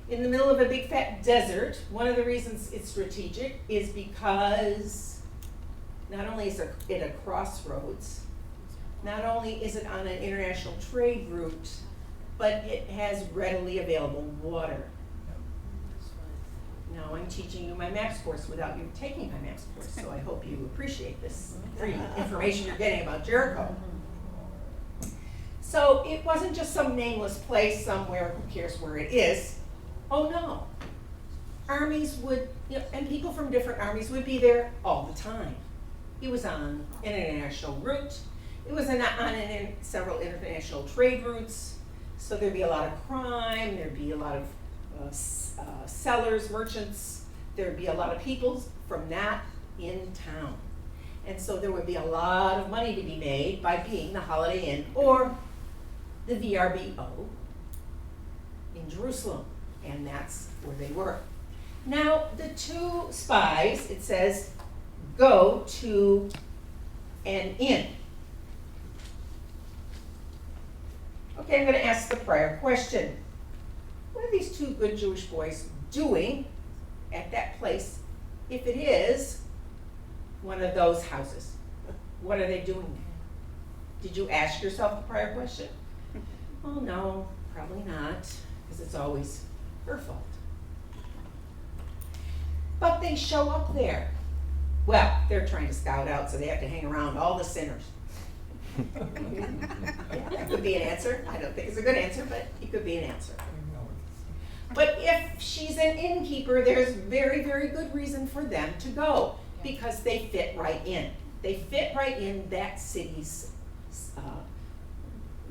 In the middle of a big fat desert, one of the reasons it's strategic is because not only is it a crossroads, not only is it on an international trade route, but it has readily available water. Now I'm teaching you my maps course without you taking my maps course, so I hope you appreciate this free information you're getting about Jericho. So it wasn't just some nameless place somewhere, who cares where it is. Oh no. Armies would, and people from different armies would be there all the time. It was on an international route. It was on several international trade routes. So there'd be a lot of crime, there'd be a lot of sellers, merchants, there'd be a lot of people from that in town. And so there would be a lot of money to be made by being the Holiday Inn or the VRBO in Jerusalem. And that's where they were. Now, the two spies, it says, go to an inn. Okay, I'm going to ask the prior question. What are these two good Jewish boys doing at that place if it is one of those houses? What are they doing there? Did you ask yourself the prior question? Oh no, probably not, because it's always her fault. But they show up there. Well, they're trying to scout out, so they have to hang around all the sinners. Yeah, that could be an answer. I don't think it's a good answer, but it could be an answer. But if she's an innkeeper, there's very, very good reason for them to go, because they fit right in. They fit right in that city's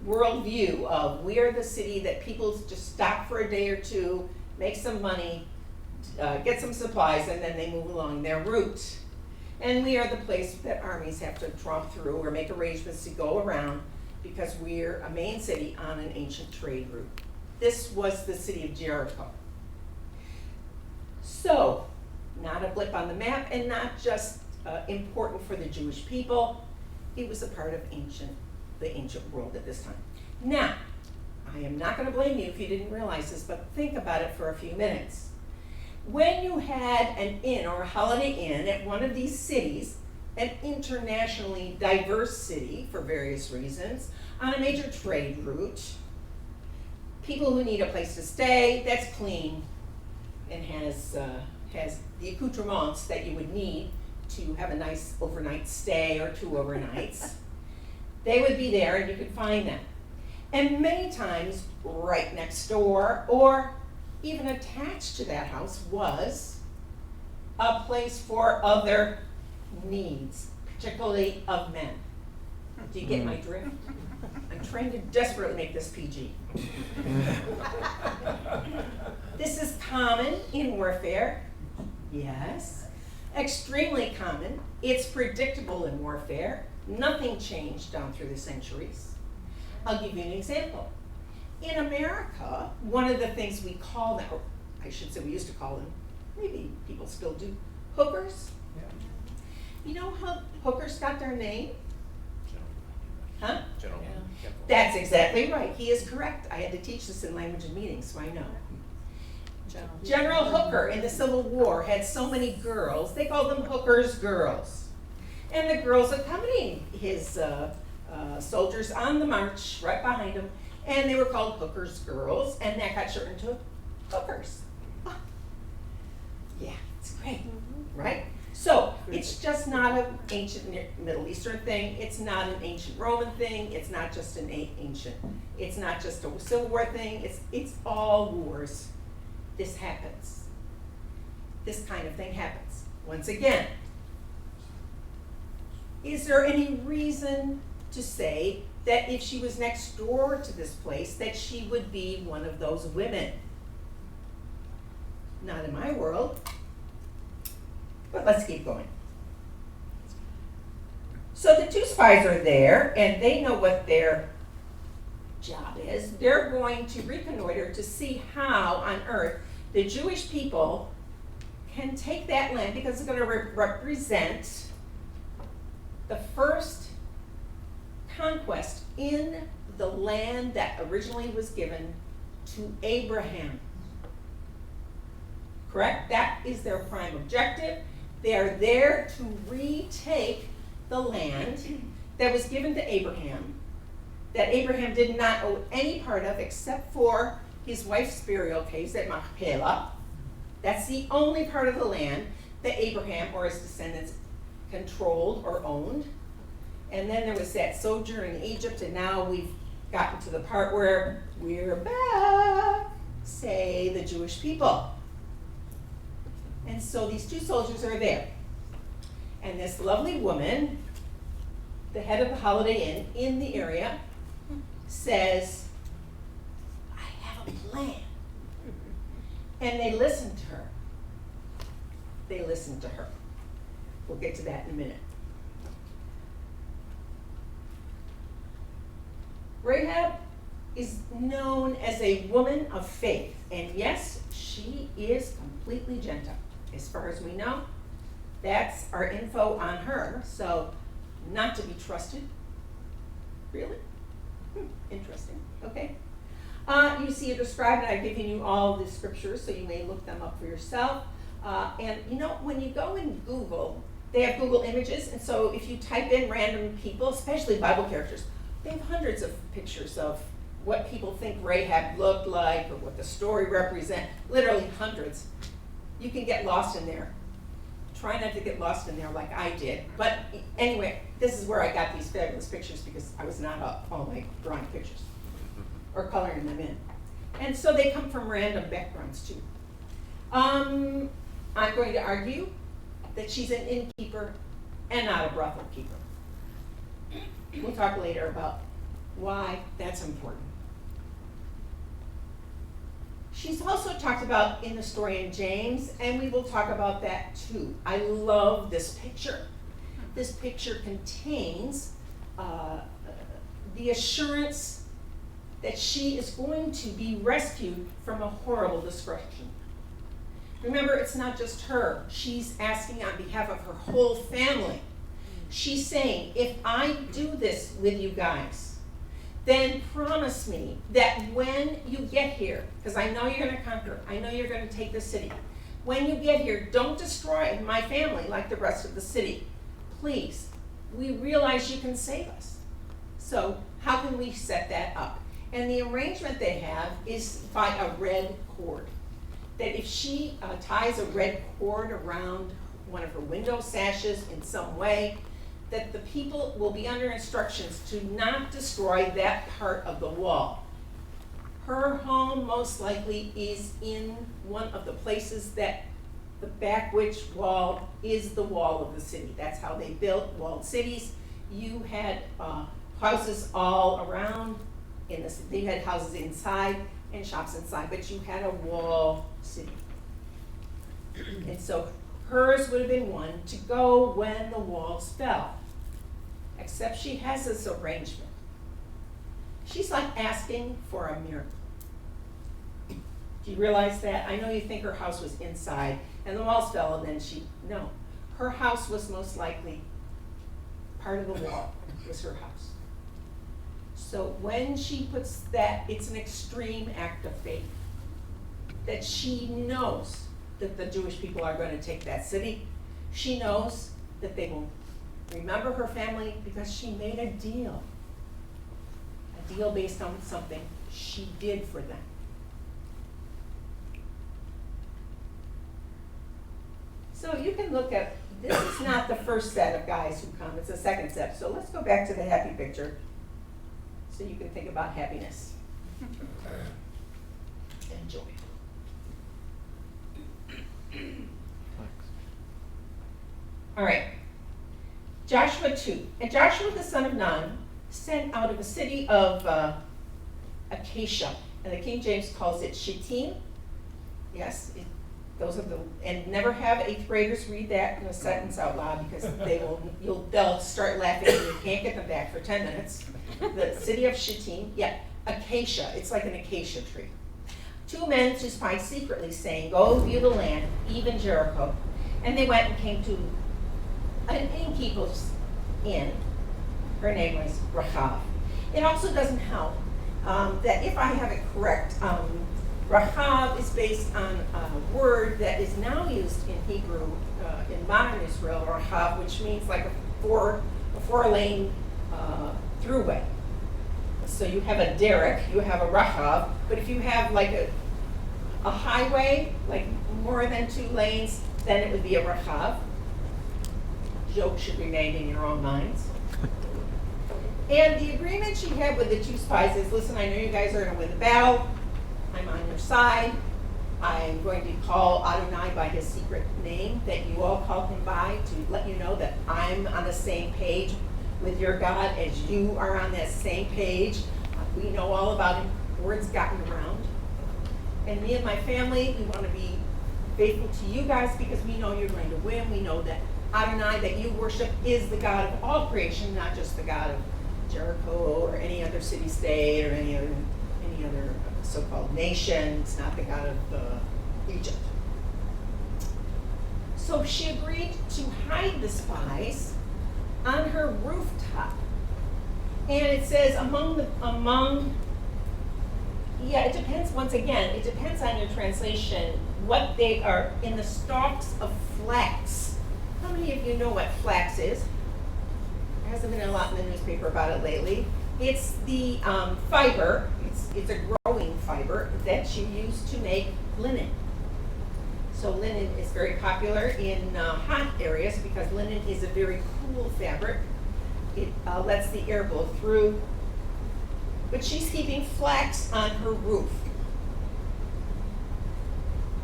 worldview of, we are the city that people just stop for a day or two, make some money, get some supplies, and then they move along their route. And we are the place that armies have to tromp through or make arrangements to go around, because we're a main city on an ancient trade route. This was the city of Jericho. So, not a blip on the map, and not just important for the Jewish people. It was a part of the ancient world at this time. Now, I am not going to blame you if you didn't realize this, but think about it for a few minutes. When you had an inn or a Holiday Inn at one of these cities, an internationally diverse city for various reasons, on a major trade route, people who need a place to stay that's clean and has the accoutrements that you would need to have a nice overnight stay or 2 overnights, they would be there and you could find them. And many times right next door or even attached to that house was a place for other needs, particularly of men. Do you get my drift? I'm trying to desperately make this PG. This is common in warfare, yes. Extremely common. It's predictable in warfare. Nothing changed down through the centuries. I'll give you an example. In America, one of the things we call them, or I should say we used to call them, maybe people still do, hookers. Yeah. You know how hookers got their name? Huh? Gentlemen. That's exactly right. He is correct. I had to teach this in language and meetings, so I know. General Hooker in the Civil War had so many girls, they called them Hooker's girls. And the girls accompanied his soldiers on the march right behind him, and they were called Hooker's girls, and that got shortened to hookers. Oh. Yeah, it's great, right? So it's just not an ancient Middle Eastern thing. It's not an ancient Roman thing. It's not just an ancient. It's not just a Civil War thing. It's all wars. This happens. This kind of thing happens. Once again, is there any reason to say that if she was next door to this place, that she would be one of those women? Not in my world. But let's keep going. So the two spies are there, and they know what their job is. They're going to reconnoiter to see how on earth the Jewish people can take that land because it's gonna represent the first conquest in the land that originally was given to Abraham. Correct? That is their prime objective. They are there to retake the land that was given to Abraham, that Abraham did not owe any part of except for his wife's burial cave at Machpelah. That's the only part of the land that Abraham or his descendants controlled or owned. And then there was that sojourn in Egypt, and now we've gotten to the part where we're back, say the Jewish people. And so these two soldiers are there. And this lovely woman, the head of the Holiday Inn in the area, says, I have a plan. And they listen to her. They listen to her. We'll get to that in a minute. Rahab is known as a woman of faith. And yes, she is completely Gentile. As far as we know, that's our info on her. So, not to be trusted. Really? Interesting. Okay. You see it described, and I've given you all the scriptures, so you may look them up for yourself. And you know, when you go in Google, they have Google Images, and so if you type in random people, especially Bible characters, they have hundreds of pictures of what people think Rahab looked like or what the story represents, literally hundreds. You can get lost in there. Try not to get lost in there like I did. But anyway, this is where I got these fabulous pictures because I was not up all night drawing pictures or coloring them in. And so they come from random backgrounds too. I'm going to argue that she's an innkeeper and not a brothel keeper. We'll talk later about why that's important. She's also talked about in the story in James, and we will talk about that too. I love this picture. This picture contains the assurance that she is going to be rescued from a horrible destruction. Remember, it's not just her. She's asking on behalf of her whole family. She's saying, if I do this with you guys, then promise me that when you get here, because I know you're going to conquer, I know you're going to take the city. When you get here, don't destroy my family like the rest of the city. Please, we realize you can save us. So how can we set that up? And the arrangement they have is by a red cord. That if she ties a red cord around one of her window sashes in some way, that the people will be under instructions to not destroy that part of the wall. Her home most likely is in one of the places that the back which wall is the wall of the city. That's how they built walled cities. You had houses all around, they had houses inside and shops inside, but you had a wall city. And so hers would have been one to go when the walls fell. Except she has this arrangement. She's like asking for a miracle. Do you realize that? I know you think her house was inside and the walls fell and then no. Her house was most likely part of the wall was her house. So when she puts that, it's an extreme act of faith. That she knows that the Jewish people are going to take that city. She knows that they will remember her family because she made a deal based on something she did for them. So you can look at, this is not the first set of guys who come, it's the second set. So let's go back to the happy picture so you can think about happiness and joy. All right. Joshua 2. And Joshua the son of Nun sent out of the city of Acacia, and the King James calls it Shittim. Yes, those are and never have 8th graders read that in a sentence out loud because they'll start laughing and you can't get them back for 10 minutes. The city of Shittim, yeah, Acacia, it's like an acacia tree. 2 men who spied secretly, saying, "Go view the land, even Jericho." And they went and came to an innkeeper's inn. Her name was Rahab. It also doesn't help that if I have it correct, Rahab is based on a word that is now used in Hebrew in modern Israel, Rahab, which means like a four-lane throughway. So you have a derek, you have a Rahab, but if you have like a highway, like more than 2 lanes, then it would be a Rahab. Joke should be made in your own minds. And the agreement she had with the 2 spies is, listen, I know you guys are going to win the battle. I'm on your side. I'm going to call Adonai by his secret name that you all call him by to let you know that I'm on the same page with your God as you are on that same page. We know all about him. Word's gotten around. And me and my family, we want to be faithful to you guys because we know you're going to win. We know that Adonai that you worship is the God of all creation, not just the God of Jericho or any other city-state or any other so-called nation. It's not the God of Egypt. So she agreed to hide the spies on her rooftop. And it says it depends, once again, it depends on your translation, what they are in the stalks of flax. How many of you know what flax is? There hasn't been a lot in the newspaper about it lately. It's the fiber, it's a growing fiber that you use to make linen. So linen is very popular in hot areas because linen is a very cool fabric. It lets the air blow through. But she's keeping flax on her roof.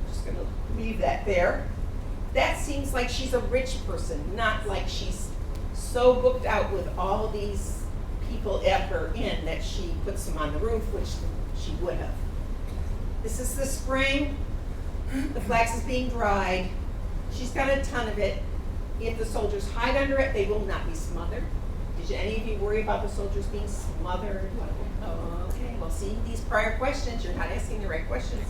Just going to leave that there. That seems like she's a rich person, not like she's so booked out with all these people at her inn that she puts them on the roof, which she would have. This is the spring. The flax is being dried. She's got a ton of it. If the soldiers hide under it, they will not be smothered. Did any of you worry about the soldiers being smothered? Oh, okay, well, see, these prior questions, you're not asking the right questions.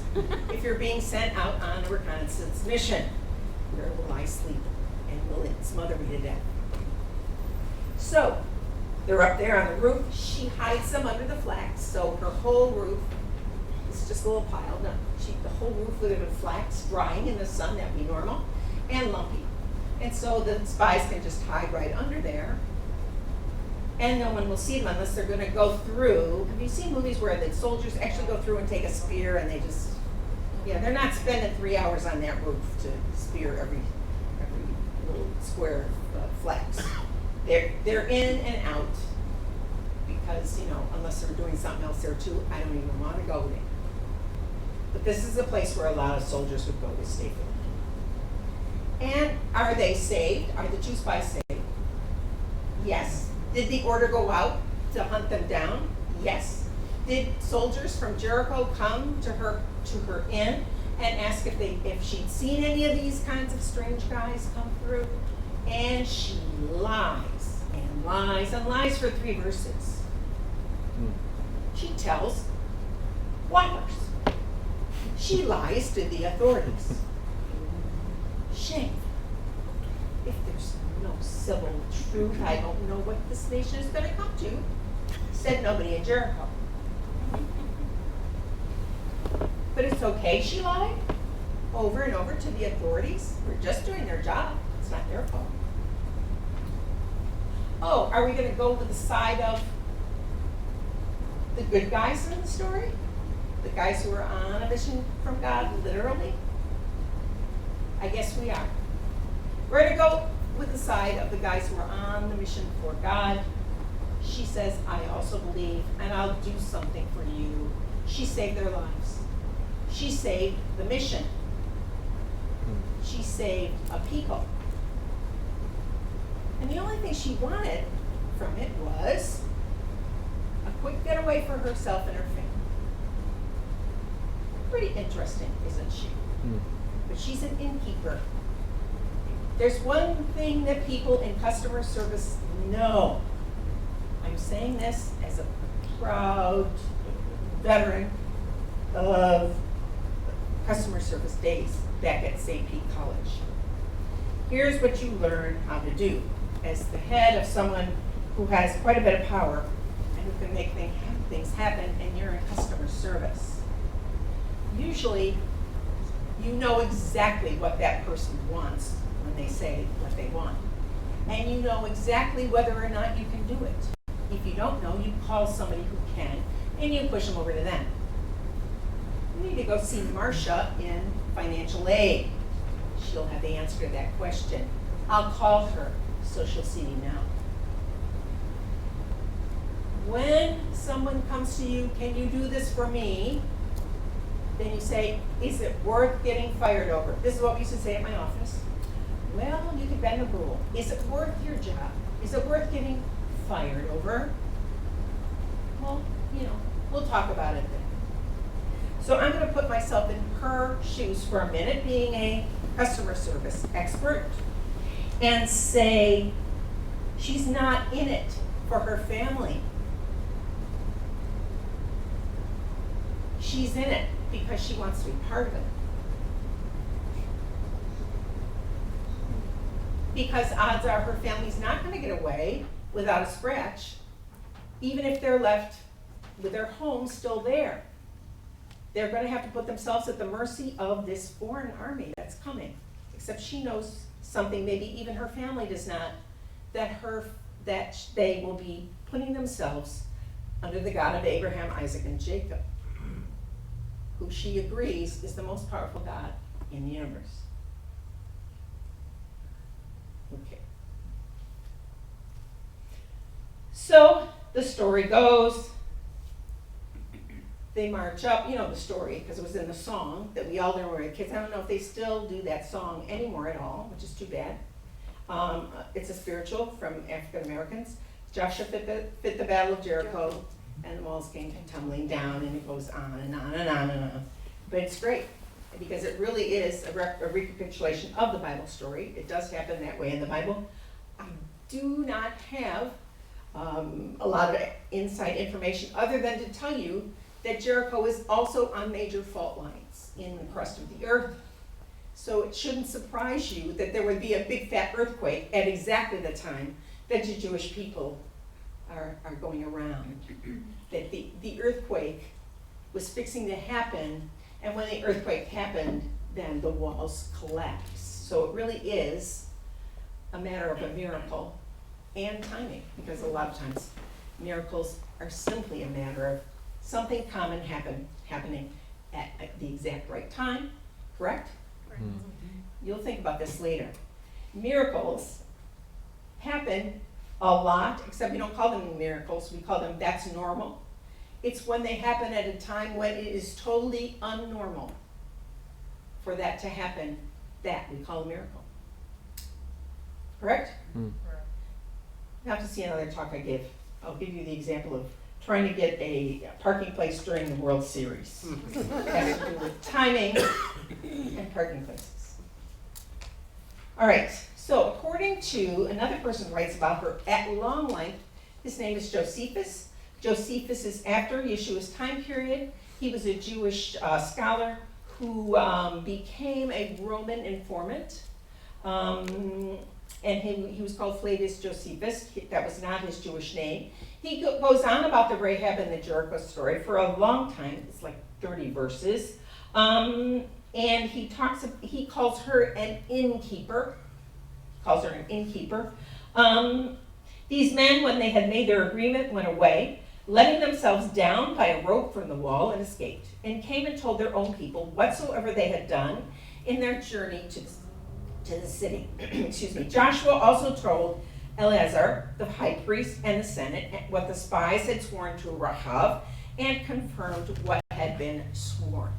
If you're being sent out on a reconnaissance mission, where will I sleep? And will it smother me to death? So, they're up there on the roof. She hides them under the flax, so her whole roof is just a little pile. No, the whole roof would have been flax, drying in the sun, that would be normal, and lumpy. And so the spies can just hide right under there, and no one will see them unless they're going to go through. Have you seen movies where the soldiers actually go through and take a spear and they just, they're not spending 3 hours on that roof to spear every little square of flax. They're in and out because, unless they're doing something else there too, I don't even want to go there. But this is a place where a lot of soldiers would go to stay for the night. And are they saved? Are the 2 spies saved? Yes. Did the order go out to hunt them down? Yes. Did soldiers from Jericho come to her inn and ask if she'd seen any of these kinds of strange guys come through? And she lies and lies and lies for 3 verses. She tells whoppers. She lies to the authorities. Shame. If there's no civil truth, I don't know what this nation is going to come to, said nobody in Jericho. But it's okay, she lied over and over to the authorities. We're just doing their job. It's not their fault. Oh, are we going to go with the side of the good guys in the story? The guys who are on a mission from God, literally? I guess we are. We're going to go with the side of the guys who are on the mission for God. She says, I also believe, and I'll do something for you. She saved their lives. She saved the mission. She saved a people. And the only thing she wanted from it was a quick getaway for herself and her family. Pretty interesting, isn't she? But she's an innkeeper. There's one thing that people in customer service know. I'm saying this as a proud veteran of customer service days back at St. Pete College. Here's what you learn how to do as the head of someone who has quite a bit of power and who can make things happen, and you're in customer service. Usually, you know exactly what that person wants when they say what they want. And you know exactly whether or not you can do it. If you don't know, you call somebody who can, and you push them over to them. You need to go see Marcia in financial aid. She'll have the answer to that question. I'll call her, so she'll see me now. When someone comes to you, can you do this for me? Then you say, is it worth getting fired over? This is what we used to say at my office. Well, you could bend the rule. Is it worth your job? Is it worth getting fired over? Well, we'll talk about it then. So I'm going to put myself in her shoes for a minute, being a customer service expert, and say, she's not in it for her family. She's in it because she wants to be part of it. Because odds are her family's not going to get away without a scratch, even if they're left with their home still there. They're going to have to put themselves at the mercy of this foreign army that's coming. Except she knows something, maybe even her family does not, that they will be putting themselves under the God of Abraham, Isaac, and Jacob, who she agrees is the most powerful God in the universe. Okay. So the story goes, they march up, the story, because it was in the song that we all learned when we were kids. I don't know if they still do that song anymore at all, which is too bad. It's a spiritual from African Americans. Joshua fit the Battle of Jericho, and the walls came tumbling down, and it goes on and on and on and on. But it's great, because it really is a recapitulation of the Bible story. It does happen that way in the Bible. I do not have a lot of inside information other than to tell you that Jericho is also on major fault lines in the crust of the earth. So it shouldn't surprise you that there would be a big fat earthquake at exactly the time that the Jewish people are going around. That the earthquake was fixing to happen, and when the earthquake happened, then the walls collapsed. So it really is a matter of a miracle and timing, because a lot of times miracles are simply a matter of something common happening at the exact right time, correct? You'll think about this later. Miracles happen a lot, except we don't call them miracles, we call them that's normal. It's when they happen at a time when it is totally unnormal for that to happen, that we call a miracle. Correct? You have to see another talk I give. I'll give you the example of trying to get a parking place during the World Series. It has to do with timing and parking places. All right, so according to another person writes about her at long length, his name is Josephus. Josephus is after Yeshua's time period. He was a Jewish scholar who became a Roman informant. And he was called Flavius Josephus. That was not his Jewish name. He goes on about the Rahab and the Jericho story for a long time. It's like 30 verses. And he calls her an innkeeper. These men, when they had made their agreement, went away, letting themselves down by a rope from the wall, and escaped, and came and told their own people whatsoever they had done in their journey to the city. Excuse me. Joshua also told Eleazar, the high priest, and the Senate what the spies had sworn to Rahab, and confirmed what had been sworn.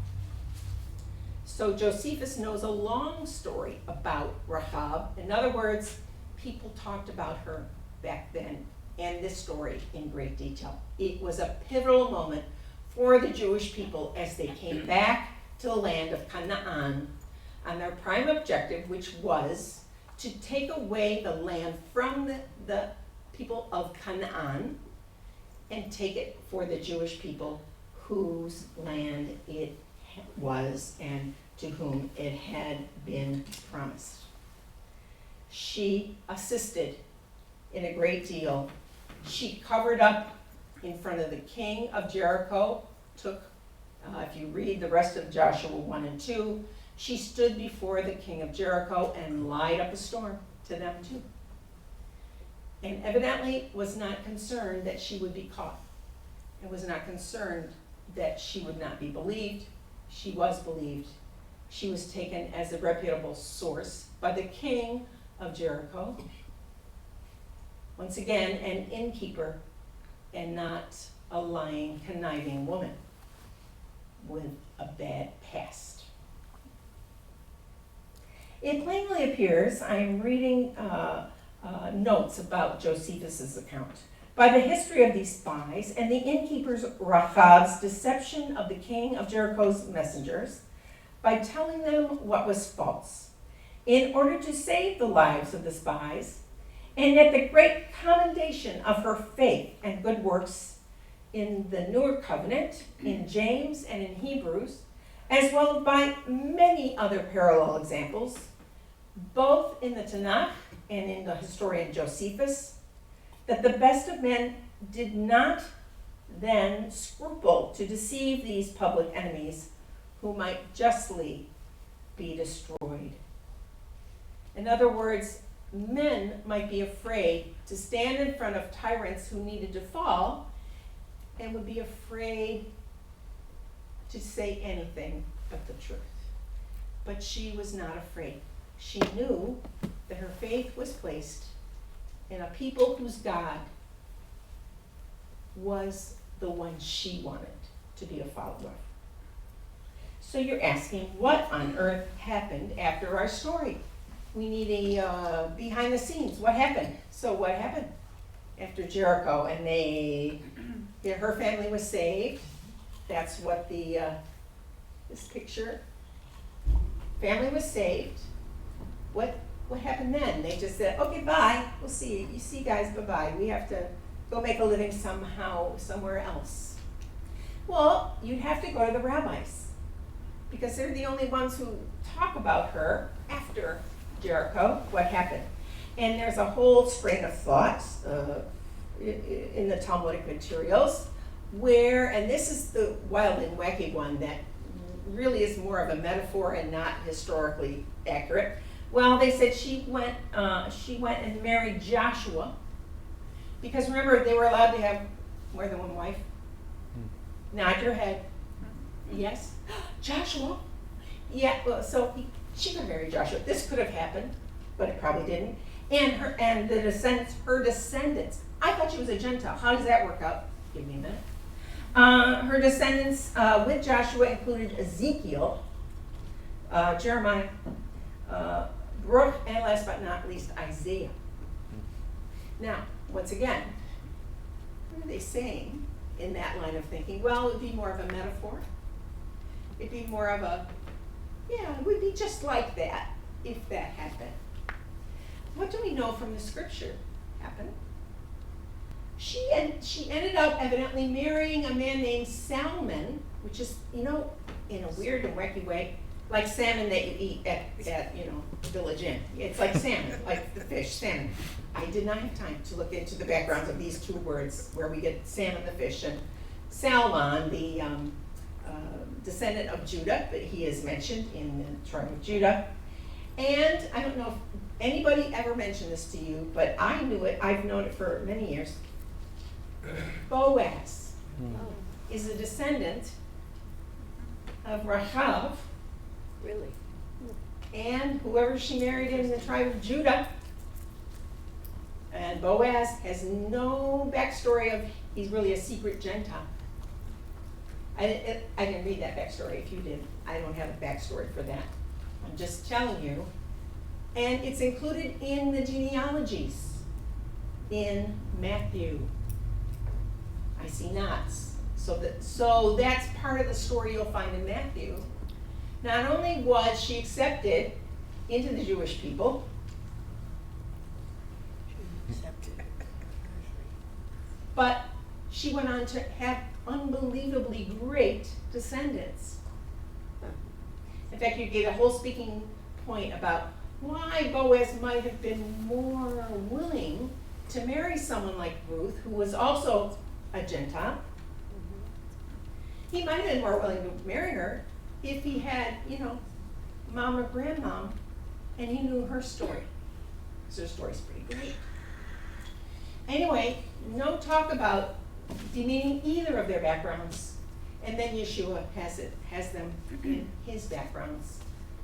So Josephus knows a long story about Rahab. In other words, people talked about her back then, and this story in great detail. It was a pivotal moment for the Jewish people as they came back to the land of Canaan on their prime objective, which was to take away the land from the people of Canaan and take it for the Jewish people whose land it was and to whom it had been promised. She assisted in a great deal. She covered up in front of the king of Jericho, if you read the rest of Joshua 1 and 2, she stood before the king of Jericho and lied up a storm to them too. And evidently was not concerned that she would be caught, and was not concerned that she would not be believed. She was believed. She was taken as a reputable source by the king of Jericho. Once again, an innkeeper and not a lying, conniving woman with a bad past. It plainly appears, I'm reading notes about Josephus's account, by the history of these spies and the innkeeper's Rahab's deception of the king of Jericho's messengers by telling them what was false, in order to save the lives of the spies, and yet the great commendation of her faith and good works in the newer covenant, in James and in Hebrews, as well as by many other parallel examples, both in the Tanakh and in the historian Josephus, that the best of men did not then scruple to deceive these public enemies who might justly be destroyed. In other words, men might be afraid to stand in front of tyrants who needed to fall, and would be afraid to say anything but the truth. But she was not afraid. She knew that her faith was placed in a people whose God was the one she wanted to be a follower of. So you're asking, what on earth happened after our story? We need a behind the scenes. What happened? So what happened after Jericho? And her family was saved. That's what this picture. Family was saved. What happened then? They just said, okay, bye. We'll see you. You see, guys, bye-bye. We have to go make a living somehow, somewhere else. Well, you'd have to go to the rabbis, because they're the only ones who talk about her after Jericho, what happened. And there's a whole strain of thoughts in the Talmudic materials where, and this is the wild and wacky one that really is more of a metaphor and not historically accurate. Well, they said she went and married Joshua, because remember, they were allowed to have more than one wife. Nod your head. Yes? Joshua? Yeah, well, so she could marry Joshua. This could have happened, but it probably didn't. And her descendants. I thought she was a Gentile. How does that work out? Give me a minute. Her descendants with Joshua included Ezekiel, Jeremiah, Baruch, and last but not least, Isaiah. Now, once again, what are they saying in that line of thinking? Well, it would be more of a metaphor. It'd be more of a, it would be just like that if that happened. What do we know from the scripture happened? She ended up evidently marrying a man named Salmon, which is, in a weird and wacky way, like salmon that you eat at Village Inn. It's like salmon, like the fish, salmon. I did not have time to look into the backgrounds of these two words where we get salmon, the fish, and Salmon, the descendant of Judah, but he is mentioned in the tribe of Judah. And I don't know if anybody ever mentioned this to you, but I knew it. I've known it for many years. Boaz is a descendant of Rahab. Really? And whoever she married in the tribe of Judah. And Boaz has no backstory of he's really a secret Gentile. I didn't read that backstory. If you did, I don't have a backstory for that. I'm just telling you. And it's included in the genealogies in Matthew. I see knots. So that's part of the story you'll find in Matthew. Not only was she accepted into the Jewish people, but she went on to have unbelievably great descendants. In fact, you gave a whole speaking point about why Boaz might have been more willing to marry someone like Ruth, who was also a Gentile. He might have been more willing to marry her if he had, mom or grandmom, and he knew her story. Because her story's pretty great. Anyway, no talk about demeaning either of their backgrounds. And then Yeshua has them in his backgrounds,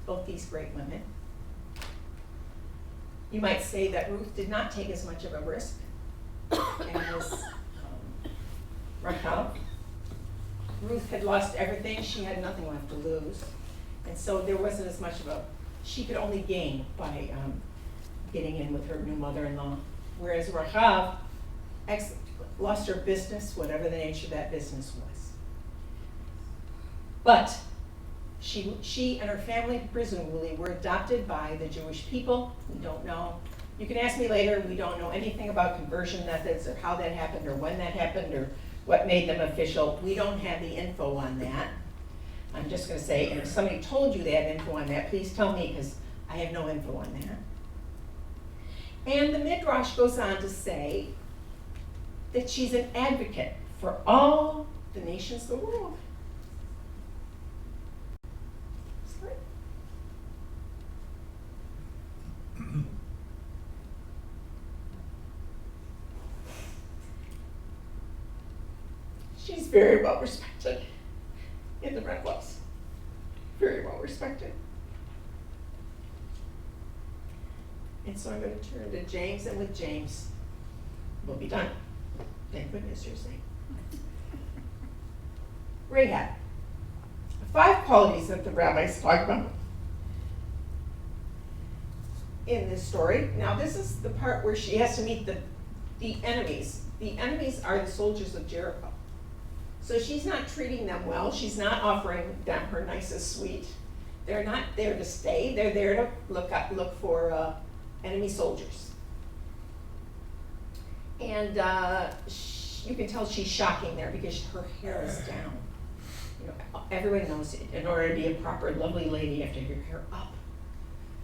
both these great women. You might say that Ruth did not take as much of a risk as Rahab. Ruth had lost everything. She had nothing left to lose. And so there wasn't as much of she could only gain by getting in with her new mother-in-law. Whereas Rahab lost her business, whatever the nature of that business was. But she and her family presumably were adopted by the Jewish people. We don't know. You can ask me later. We don't know anything about conversion methods or how that happened or when that happened or what made them official. We don't have the info on that. I'm just going to say, and if somebody told you they had info on that, please tell me, because I have no info on that. And the Midrash goes on to say that she's an advocate for all the nations of the world. Sorry. She's very well respected in the Red Bluffs. Very well respected. And so I'm going to turn to James, and with James, we'll be done. Thank goodness you're saying. Rahab. 5 qualities that the rabbis talk about in this story. Now, this is the part where she has to meet the enemies. The enemies are the soldiers of Jericho. So she's not treating them well. She's not offering them her nicest sweet. They're not there to stay. They're there to look for enemy soldiers. And you can tell she's shocking there because her hair is down. Everyone knows in order to be a proper, lovely lady, you have to have your hair up.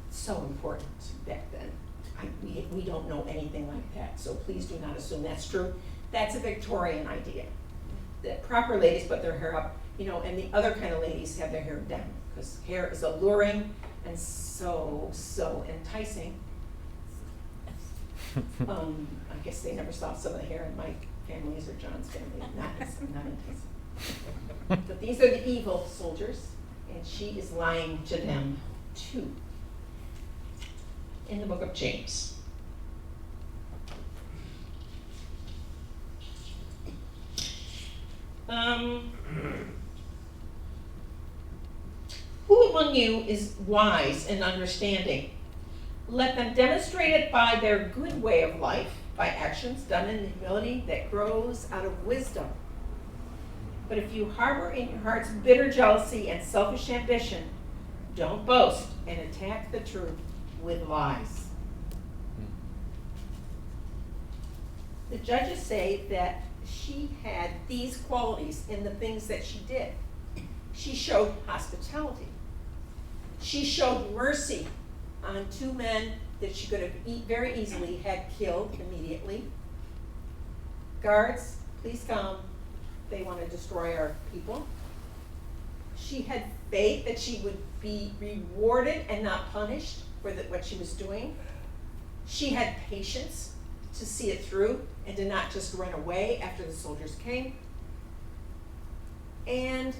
It's so important back then. We don't know anything like that, so please do not assume that's true. That's a Victorian idea. That proper ladies put their hair up, and the other kind of ladies have their hair down, because hair is alluring and so enticing. I guess they never saw some of the hair in my family's or John's family. Not enticing. But these are the evil soldiers, and she is lying to them too. In the book of James. Who among you is wise and understanding? Let them demonstrate it by their good way of life, by actions done in humility that grows out of wisdom. But if you harbor in your hearts bitter jealousy and selfish ambition, don't boast and attack the truth with lies. The judges say that she had these qualities in the things that she did. She showed hospitality. She showed mercy on 2 men that she could have very easily had killed immediately. Guards, please come. They want to destroy our people. She had faith that she would be rewarded and not punished for what she was doing. She had patience to see it through and to not just run away after the soldiers came. And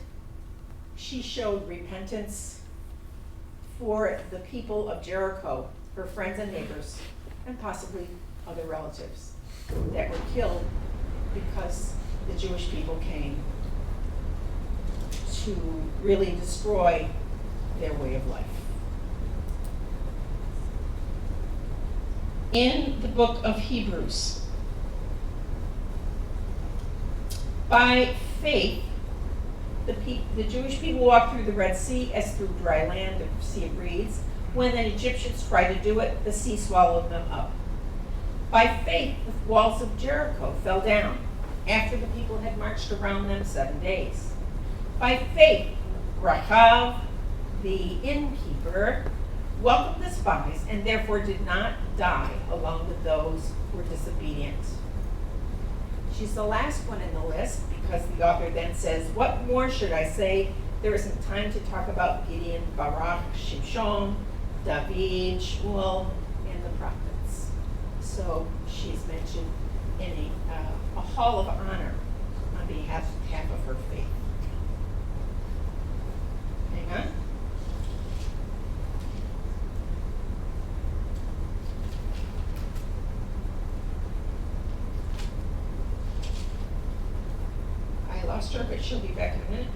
she showed repentance for the people of Jericho, her friends and neighbors, and possibly other relatives that were killed because the Jewish people came to really destroy their way of life. In the book of Hebrews, by faith, the Jewish people walked through the Red Sea as through dry land, the sea of reeds. When the Egyptians tried to do it, the sea swallowed them up. By faith, the walls of Jericho fell down after the people had marched around them 7 days. By faith, Rahab the innkeeper, welcomed the spies and therefore did not die along with those who were disobedient. She's the last one in the list because the author then says, what more should I say? There isn't time to talk about Gideon, Barak, Shimshon, David, Shmuel, and the prophets. So she's mentioned in a hall of honor on behalf of her faith. Hang on. I lost her, but she'll be back in a minute.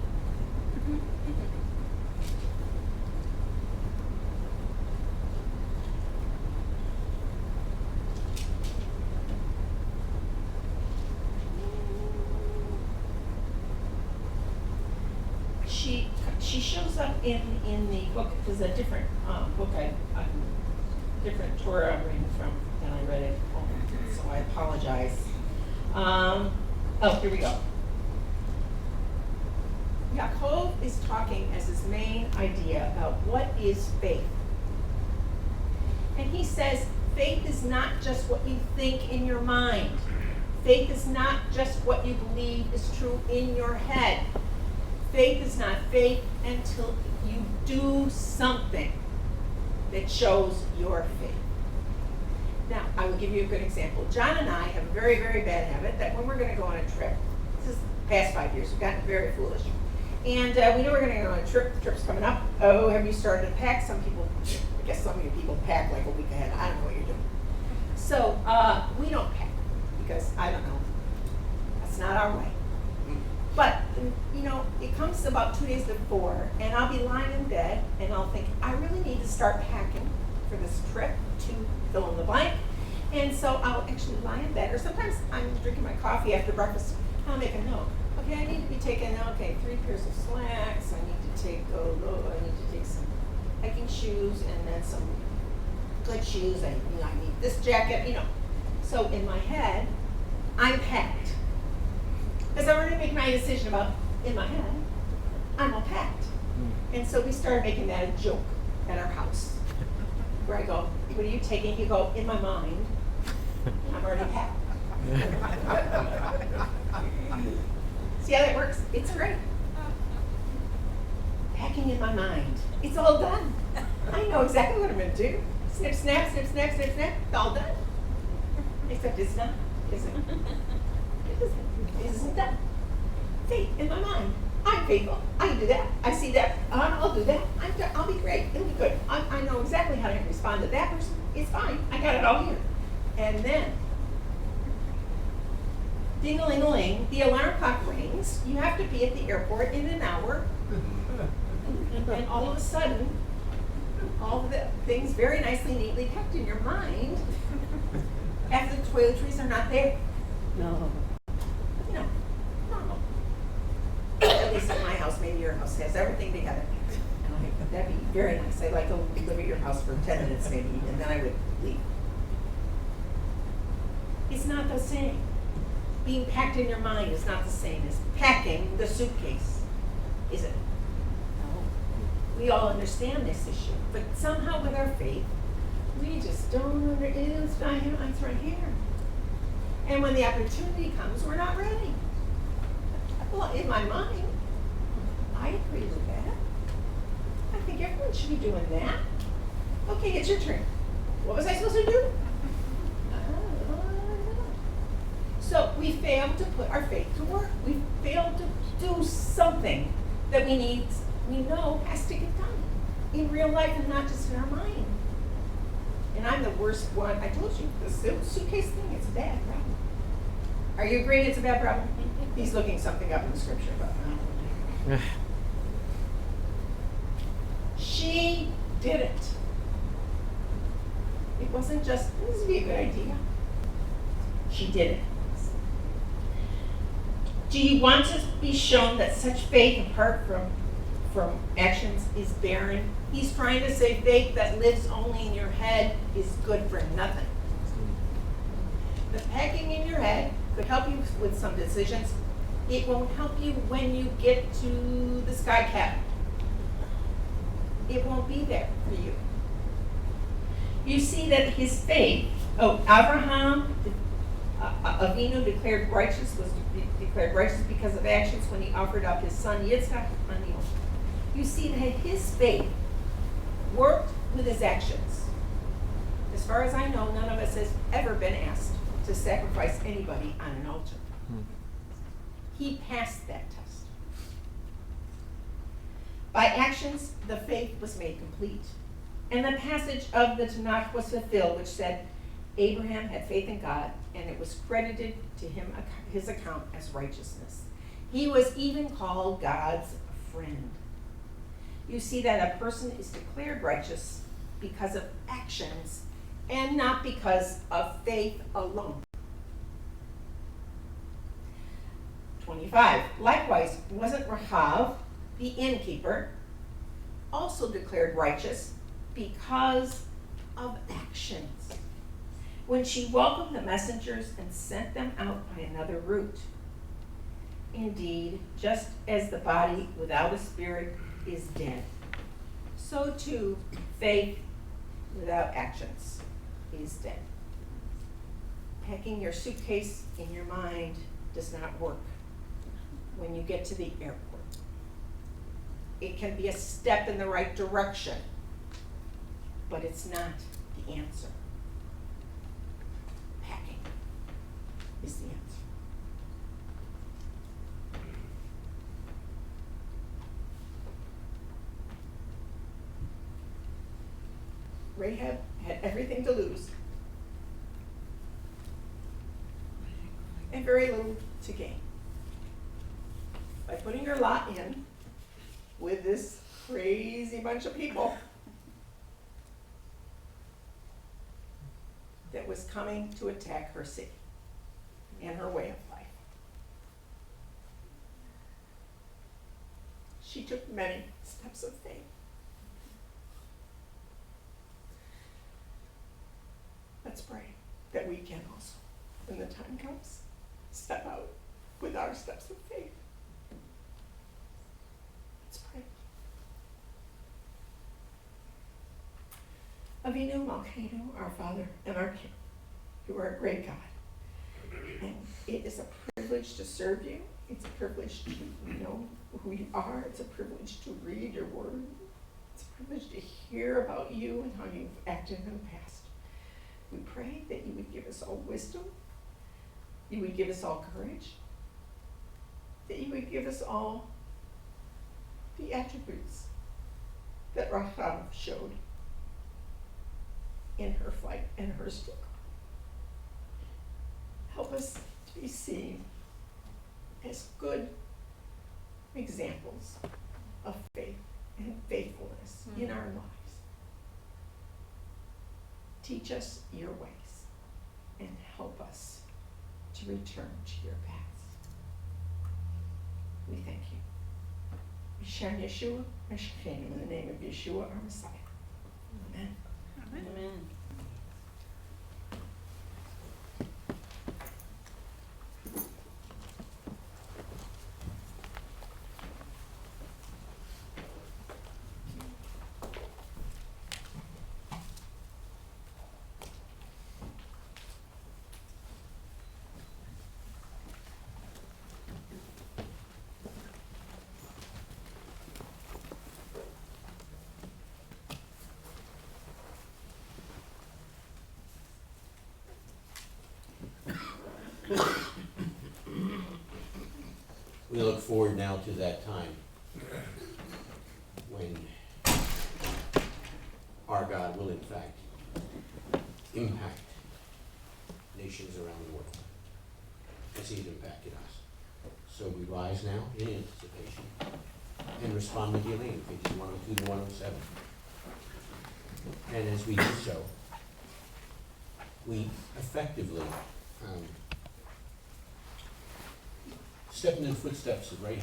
She shows up in the book. There's a different book, different Torah I'm reading from than I read it home, so I apologize. Oh, here we go. Yaakov is talking as his main idea about what is faith. And he says, faith is not just what you think in your mind. Faith is not just what you believe is true in your head. Faith is not faith until you do something that shows your faith. Now, I will give you a good example. John and I have a very, very bad habit that when we're going to go on a trip, this is the past 5 years, we've gotten very foolish. And we know we're going to go on a trip, the trip's coming up. Oh, have you started to pack? Some people, I guess some of you people pack like a week ahead. I don't know what you're doing. So we don't pack because, I don't know, that's not our way. But, you know, it comes about 2 days before, and I'll be lying in bed, and I'll think, I really need to start packing for this trip to fill in the blank. And so I'll actually lie in bed, or sometimes I'm drinking my coffee after breakfast, I'll make a note. Okay, I need to be taking, 3 pairs of slacks, I need to take some hiking shoes, and then some good shoes, I need this jacket, So in my head, I'm packed. Because I already made my decision about, in my head, I'm all packed. And so we started making that a joke at our house. Where I go, what are you taking? You go, in my mind, I'm already packed. See how that works? It's great. Packing in my mind. It's all done. I know exactly what I'm going to do. Snip, snap, snip, snap, snip, snap. It's all done. Except it's not, is it? It isn't. It isn't done. Faith in my mind. I'm faithful. I can do that. I see that. I'll do that. I'll be great. It'll be good. I know exactly how to respond to that person. It's fine. I got it all here. And then, ding-a-ling-a-ling, the alarm clock rings. You have to be at the airport in an hour. And all of a sudden, all of the things very nicely, neatly packed in your mind, after the toiletries are not there. No. Normal. At least in my house, maybe your house has everything together. And that'd be very nice. I'd like to live at your house for 10 minutes maybe, and then I would leave. It's not the same. Being packed in your mind is not the same as packing the suitcase, is it? No. We all understand this issue, but somehow with our faith, we just don't understand. It's right here. And when the opportunity comes, we're not ready. Well, in my mind, I agree with that. I think everyone should be doing that. Okay, it's your turn. What was I supposed to do? So we failed to put our faith to work. We failed to do something that we know has to get done in real life and not just in our mind. And I'm the worst one. I told you, the suitcase thing, it's a bad problem. Are you agreeing it's a bad problem? He's looking something up in the scripture about that. She did it. It wasn't just, this would be a good idea. She did it. Do you want to be shown that such faith apart from actions is barren? He's trying to say faith that lives only in your head is good for nothing. The packing in your head could help you with some decisions. It won't help you when you get to the sky cabin. it won't be there for you. You see that his faith, Abraham, Avinu declared righteous, was declared righteous because of actions when he offered up his son Yitzchak on the altar. You see that his faith worked with his actions. As far as I know, none of us has ever been asked to sacrifice anybody on an altar. He passed that test. By actions, the faith was made complete. And the passage of the Tanakh was fulfilled, which said, Abraham had faith in God, and it was credited to him his account as righteousness. He was even called God's friend. You see that a person is declared righteous because of actions and not because of faith alone. 25. Likewise, wasn't Rahav, the innkeeper, also declared righteous because of actions when she welcomed the messengers and sent them out by another route? Indeed, just as the body without a spirit is dead, so too faith without actions is dead. Packing your suitcase in your mind does not work when you get to the airport. It can be a step in the right direction, but it's not the answer. Packing is the answer. Rahab had everything to lose and very little to gain. By putting her lot in with this crazy bunch of people that was coming to attack her city and her way of life. She took many steps of faith. Let's pray that we can also, when the time comes, step out with our steps of faith. Let's pray. Avinu Malkeinu, our Father and our King, you are a great God. And it is a privilege to serve you. It's a privilege to know who you are. It's a privilege to read your word. It's a privilege to hear about you and how you've acted in the past. We pray that you would give us all wisdom, you would give us all courage, that you would give us all the attributes that Rahab showed in her fight and her struggle. Help us to be seen as good examples of faith and faithfulness in our lives. Teach us your ways and help us to return to your paths. We thank you. B'Shem Yeshua, Meshachenu, in the name of Yeshua, our Messiah. Amen. Amen. We look forward now to that time when our God will in fact impact nations around the world as He's impacted us. So we rise now in anticipation and respond with Elaine, pages 102 to 107. And as we do so, we effectively step in the footsteps of Rahab,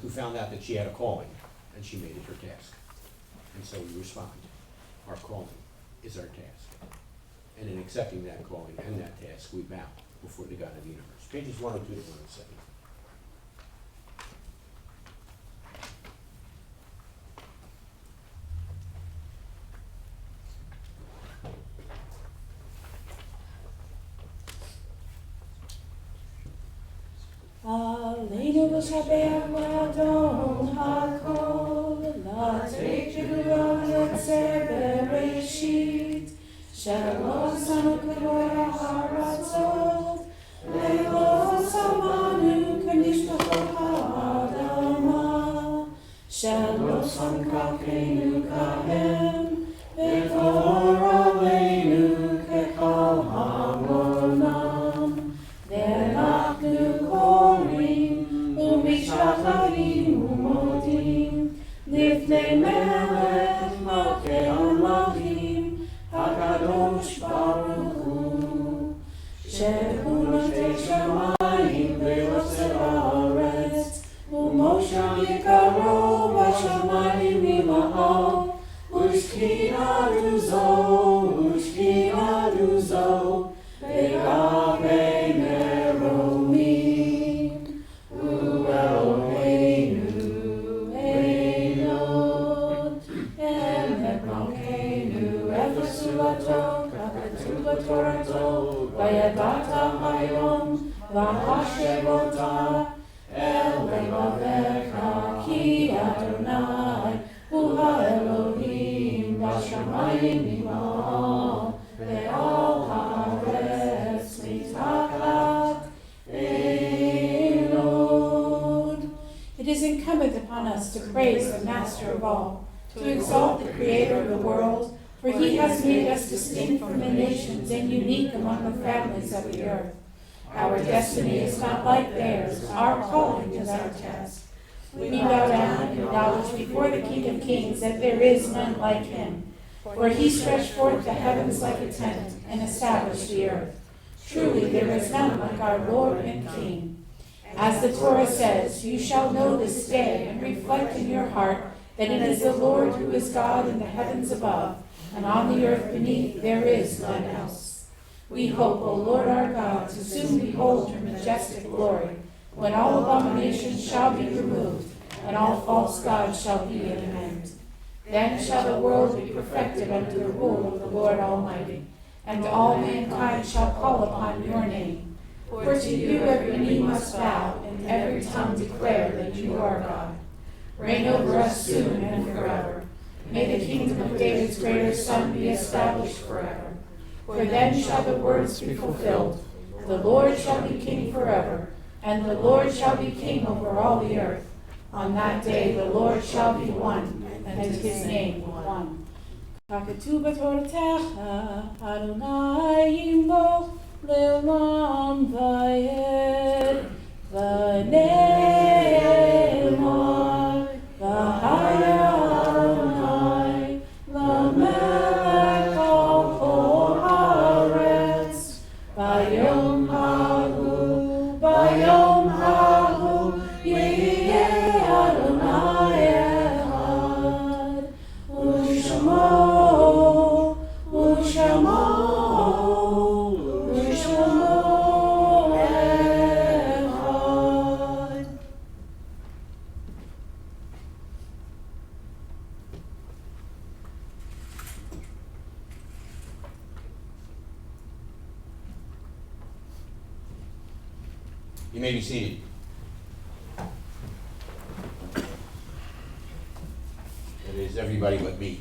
who found out that she had a calling, and she made it her task. And so we respond. Our calling is our task. And in accepting that calling and that task, we bow before the God of the universe. Pages 102 to 107. ולשבח לאדון הכל, לתת גדולה יוצא בראשית, שלא שמנו כבוד הארצות, ולא שמענו כמשפחות האדמה, שלא שם כפינו כהם, ותור עלינו ככל המונם. ואנחנו קוראים ומשתחווים ומודים לפני מלך מלכי המלכים הקדוש ברוך הוא, שהוא נוטה שמיים ויוצר הארץ, ומושב יקרו בשמיים ממעל, ושכינתו זו בגבי מרומים. הוא אלוהינו אלוהים, אמת מלכנו, אפס תורתו, ככתוב בתורתו, וידעת היום, והשבותה אל לבביך, כי אדוני הוא האלוהים בשמיים ממעל, ועל הארץ מתחת אלוהים. It is incumbent upon us to praise the Master of all, to exalt the Creator of the world, for He has made us distinct from the nations and unique among the families of the earth. Our destiny is not like theirs, our calling is our task. We bow down and acknowledge before the King of Kings that there is none like Him, for He stretched forth the heavens like a tent and established the earth. Truly there is none like our Lord and King. As the Torah says, you shall know this day and reflect in your heart that it is the Lord who is God in the heavens above, and on the earth beneath there is none else. We hope, O Lord our God, to soon behold your majestic glory, when all abominations shall be removed, and all false gods shall be at an end. Then shall the world be perfected under the rule of the Lord Almighty, and all mankind shall call upon your name. For to you every knee must bow, and every tongue declare that you are God. Reign over us soon and forever. May the kingdom of David's greater Son be established forever. For then shall the words be fulfilled, the Lord shall be king forever, and the Lord shall be king over all the earth. On that day the Lord shall be one, and his name one. ככתוב בתורתך, אדוני ימלוך לעולם ועד, ונאמר, והיה אדוני למלך על כל הארץ, ביום ההוא יהיה אדוני אחד, ושמו אחד. You may be seated. It is everybody but me.